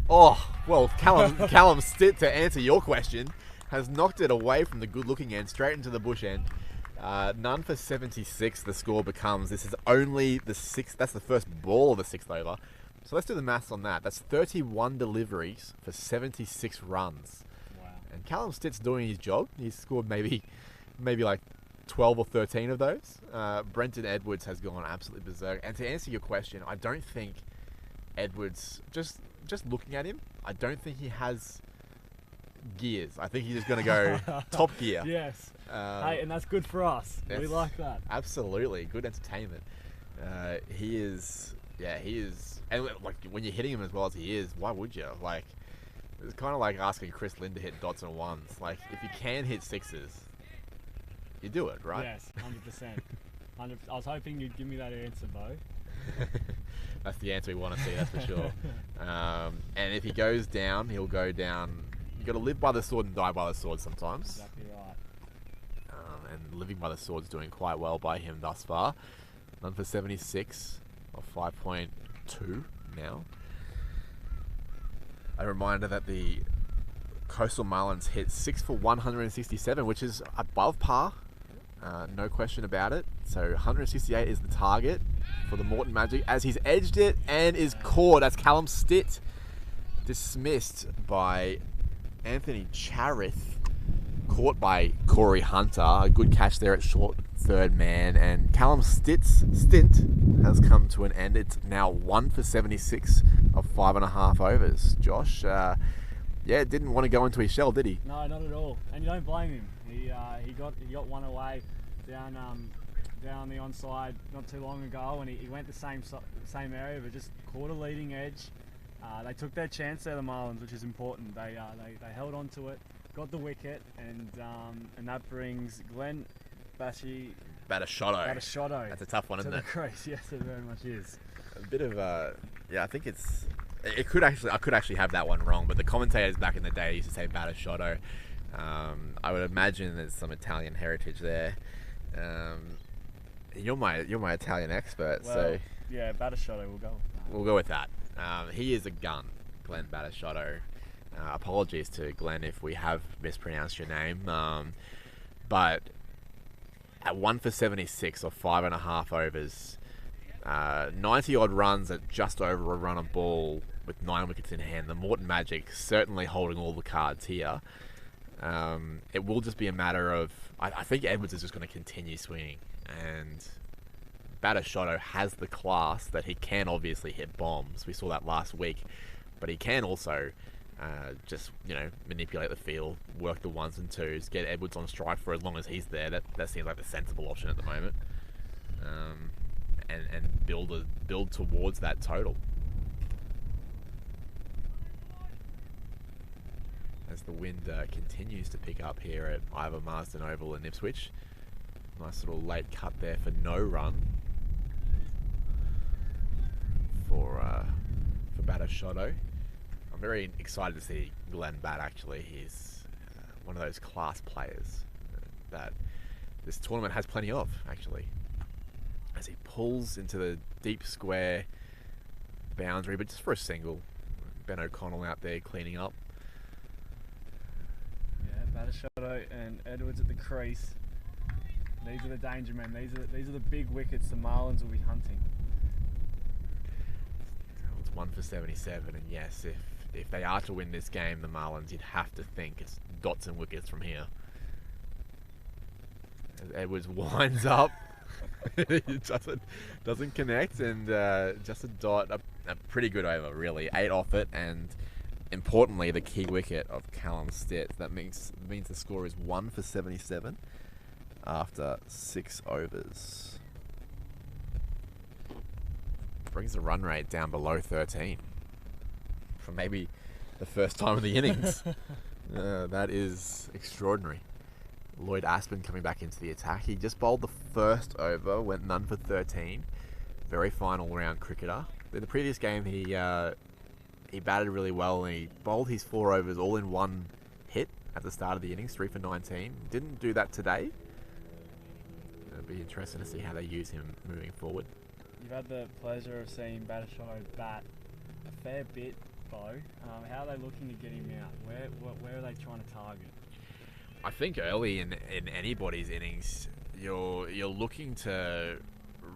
Oh, well, Callum Stitt, to answer your question, has knocked it away from the good-looking end, straight into the bush end. None for 76, the score becomes. This is only the sixth. That's the first ball of the sixth over. So let's do the maths on that. That's 31 deliveries for 76 runs. Wow. And Callum Stitt's doing his job. He's scored maybe like 12 or 13 of those. Brenton Edwards has gone absolutely berserk. And to answer your question, I don't think Edwards, just looking at him, I don't think he has gears. I think he's just going to go top gear. Yes. Hey, and that's good for us. We like that. Absolutely. Good entertainment. He is, and like when you're hitting him as well as he is, why would you? Like, it's kind of like asking Chris Lynn to hit dots and ones. Like, if you can hit sixes, you do it, right? Yes, 100%. I was hoping you'd give me that answer, Bo. That's the answer we want to see, that's for sure. And if he goes down, he'll go down. You got to live by the sword and die by the sword sometimes. Exactly right. And living by the sword's doing quite well by him thus far. None for 76 or 5.2 now. A reminder that the Coastal Marlins hit 6 for 167, which is above par. No question about it. So 168 is the target for the Moreton Magic as he's edged it and is caught. That's Callum Stitt, dismissed by Anthony Charith, caught by Corey Hunter. A good catch there at short third man, and Callum Stitt's stint has come to an end. It's now 1 for 76 of 5.5 overs. Josh, didn't want to go into his shell, did he? No, not at all. And you don't blame him. He got one away down the onside not too long ago, and he went the same area, but just caught a leading edge. They took their chance there, the Marlins, which is important. They held on to it, got the wicket, and that brings Glenn Batashotto. That's a tough one, isn't it? To the crease, yes, it very much is. A bit of I think I could actually have that one wrong, but the commentators back in the day used to say Batashotto. I would imagine there's some Italian heritage there. You're my Italian expert, well, so yeah, Batashotto, we'll go with that. He is a gun, Glenn Batashotto. Apologies to Glenn if we have mispronounced your name, but at 1 for 76 or 5.5 overs, 90 odd runs at just over a run a ball with 9 wickets in hand. The Moreton Magic certainly holding all the cards here. It will just be a matter of, I think Edwards is just going to continue swinging, and Batashotto has the class that he can obviously hit bombs. We saw that last week, but he can also just manipulate the field, work the ones and twos, get Edwards on strike for as long as he's there. That seems like the sensible option at the moment, and build towards that total. As the wind continues to pick up here at Ivor Marsden Oval in Ipswich. Nice little late cut there for no run for Batashotto. I'm very excited to see Glenn Bat, actually. He's one of those class players that this tournament has plenty of, actually. As he pulls into the deep square boundary, but just for a single. Ben O'Connell out there cleaning up. Batashotto and Edwards at the crease. These are the danger men. These are the big wickets the Marlins will be hunting. It's 1 for 77, and yes, if they are to win this game, the Marlins, you'd have to think it's dots and wickets from here. As Edwards winds up, it doesn't connect, and just a dot, a pretty good over, really. 8 off it, and importantly, the key wicket of Callum Stitt. That means the score is 1 for 77 after 6 overs. Brings the run rate down below 13 for maybe the first time of the innings. That is extraordinary. Lloyd Aspen coming back into the attack. He just bowled the first over, went none for 13. Very fine all-round cricketer. In the previous game, he batted really well and he bowled his 4 overs all in one hit at the start of the innings, 3 for 19. Didn't do that today. It'll be interesting to see how they use him moving forward. You've had the pleasure of seeing Batashotto bat a fair bit, Bo. How are they looking to get him out? Where are they trying to target? I think early in anybody's innings, you're looking to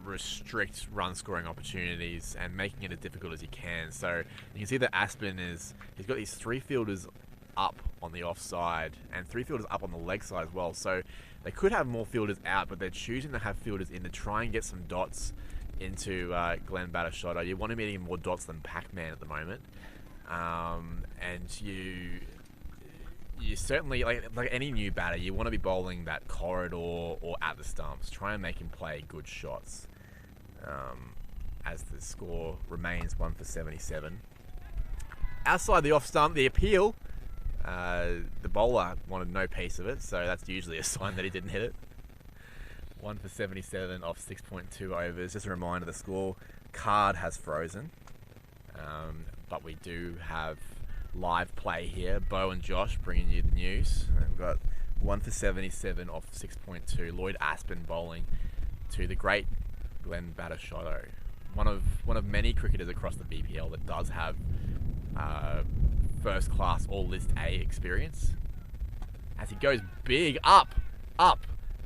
restrict run scoring opportunities and making it as difficult as you can. So you can see that Aspen he's got these 3 fielders up on the offside and 3 fielders up on the leg side as well. So they could have more fielders out, but they're choosing to have fielders in to try and get some dots into Glenn Batashotto. You want him hitting more dots than Pac-Man at the moment. And you certainly, like any new batter, you want to be bowling that corridor or at the stumps. Try and make him play good shots. As the score remains 1 for 77. Outside the off stump, the appeal, the bowler wanted no piece of it, so that's usually a sign that he didn't hit it. 1 for 77 off 6.2 overs. Just a reminder, the score card has frozen. But we do have live play here. Bo and Josh bringing you the news. We've got 1 for 77 off 6.2. Lloyd Aspen bowling to the great Glenn Batashotto. One of many cricketers across the BPL that does have first class all list A experience. As he goes big up,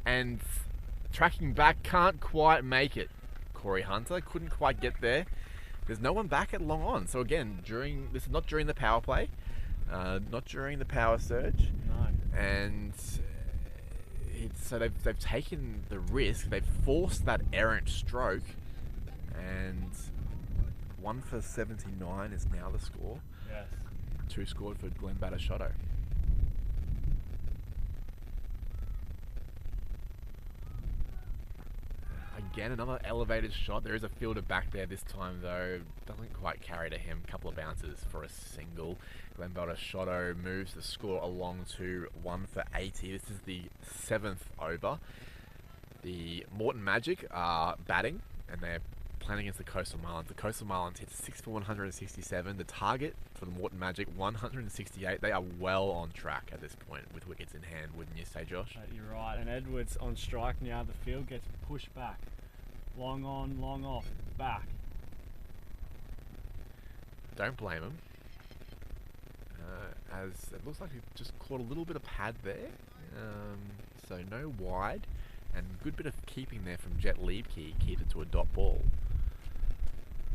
and tracking back, can't quite make it. Corey Hunter couldn't quite get there. There's no one back at long on. So again, this is not during the power play, not during the power surge. No. And so they've taken the risk. They've forced that errant stroke, and 1 for 79 is now the score. Yes. 2 scored for Glenn Batashotto. Again, another elevated shot. There is a fielder back there this time, though. Doesn't quite carry to him. Couple of bounces for a single. Glenn Batashotto moves the score along to 1 for 80. This is the 7th over. The Moreton Magic are batting, and they're playing against the Coastal Marlins. The Coastal Marlins hit 6 for 167. The target for the Moreton Magic, 168. They are well on track at this point with wickets in hand, wouldn't you say, Josh? You're right. And Edwards on strike now. The field gets pushed back. Long on, long off, back. Don't blame him. As it looks like he just caught a little bit of pad there. So no wide. And good bit of keeping there from Jet Liebke, keyed it to a dot ball.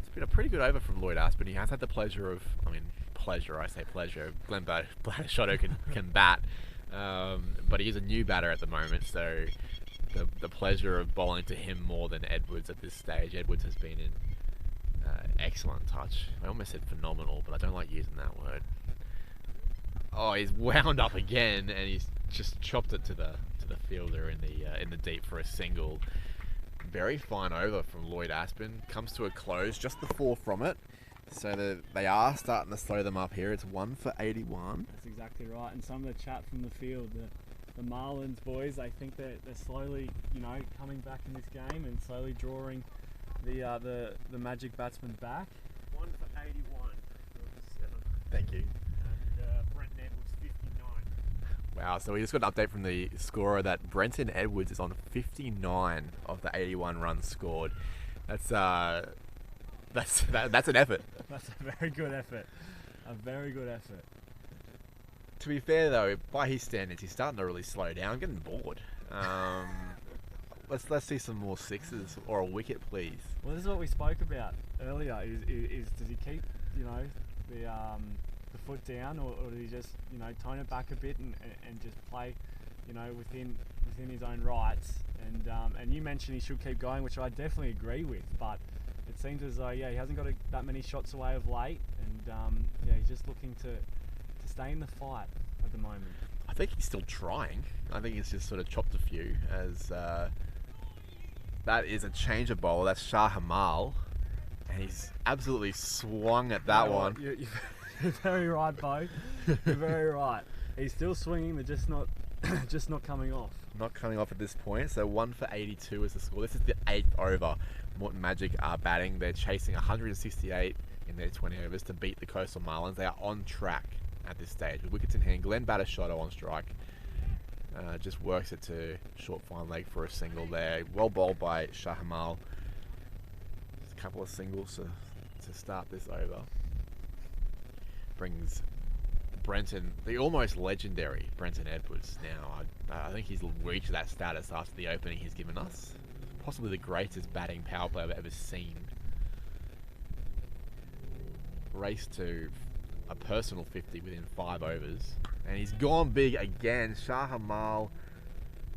It's been a pretty good over from Lloyd Aspen. He has had the pleasure of, I say pleasure. Glenn Batashotto can bat. But he is a new batter at the moment, so the pleasure of bowling to him more than Edwards at this stage. Edwards has been in excellent touch. I almost said phenomenal, but I don't like using that word. Oh, he's wound up again, and he's just chopped it to the fielder in the deep for a single. Very fine over from Lloyd Aspen. Comes to a close, just the 4 from it. So they are starting to slow them up here. It's 1 for 81. That's exactly right. And some of the chat from the field, the Marlins boys, I think they're slowly, coming back in this game and slowly drawing the Magic batsmen back. 1 for 81. Thank you. And Brent Edwards 59. Wow, so we just got an update from the scorer that Brenton Edwards is on 59 of the 81 runs scored. That's an effort. That's a very good effort. A very good effort. To be fair though, by his standards, he's starting to really slow down. I'm getting bored. Let's see some more sixes or a wicket, please. Well, this is what we spoke about earlier. Is does he keep the foot down, or does he just tone it back a bit and just play within his own rights? And you mentioned he should keep going, which I definitely agree with. But it seems as though he hasn't got that many shots away of late, and he's just looking to stay in the fight at the moment. I think he's still trying. I think he's just sort of chopped a few. As that is a change of bowler. That's Shah Hamal, and he's absolutely swung at that one. You're very right, Bo. You're very right. He's still swinging. They're just not just not coming off. Not coming off at this point. So 1 for 82 is the score. This is the 8th over. Moreton Magic are batting. They're chasing 168 in their 20 overs to beat the Coastal Marlins. They are on track at this stage. With wickets in hand, Glenn Battershotto on strike. Just works it to short fine leg for a single there. Well bowled by Shahamal. Just a couple of singles to start this over. Brings Brenton, the almost legendary Brenton Edwards. Now, I think he's reached that status after the opening he's given us. Possibly the greatest batting power play I've ever seen. Race to a personal 50 within 5 overs. And he's gone big again. Shahamal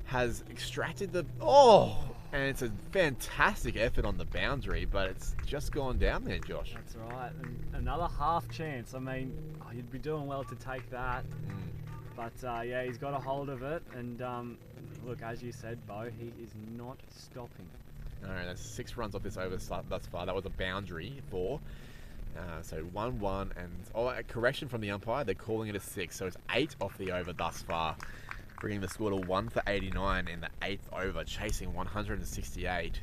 has extracted the... Oh! And it's a fantastic effort on the boundary, but it's just gone down there, Josh. That's right. And another half chance. I mean, you'd be doing well to take that. But yeah, he's got a hold of it. And look, as you said, Bo, he is not stopping. No, that's 6 runs off this over thus far. That was a boundary for... so 1-1, and a correction from the umpire. They're calling it a 6, so it's 8 off the over thus far, bringing the score to 1 for 89 in the 8th over, chasing 168.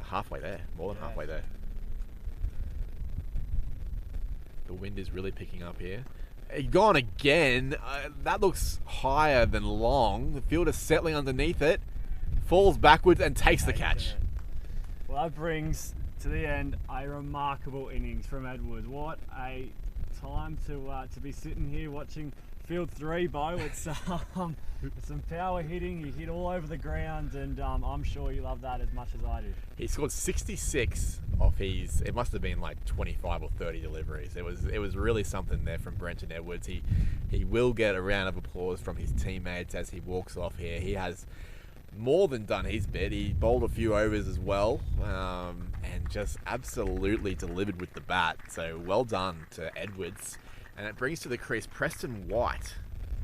Halfway there, more than halfway there. The wind is really picking up here. Gone again. That looks higher than long. The fielder settling underneath it, falls backwards and takes the catch. Well, that brings to the end a remarkable innings from Edwards. What a time to be sitting here watching field 3, Bo. It's some power hitting. You hit all over the ground, and I'm sure you love that as much as I do. He scored 66 off his, it must have been like 25 or 30 deliveries. It was really something there from Brenton Edwards. He will get a round of applause from his teammates as he walks off here. He has more than done his bit. He bowled a few overs as well, and just absolutely delivered with the bat. So well done to Edwards. And it brings to the crease Preston White.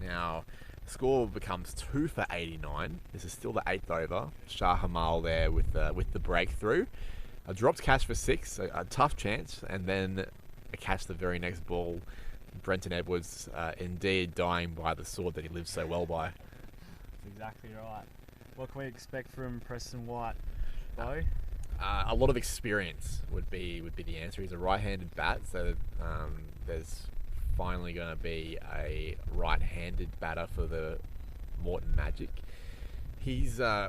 Now, the score becomes 2 for 89. This is still the 8th over. Shahamal there with the breakthrough. A dropped catch for 6, a tough chance, and then a catch the very next ball. Brenton Edwards indeed dying by the sword that he lives so well by. That's exactly right. What can we expect from Preston White, Bo? A lot of experience would be the answer. He's a right-handed bat, so there's finally going to be a right-handed batter for the Moreton Magic. He's yeah,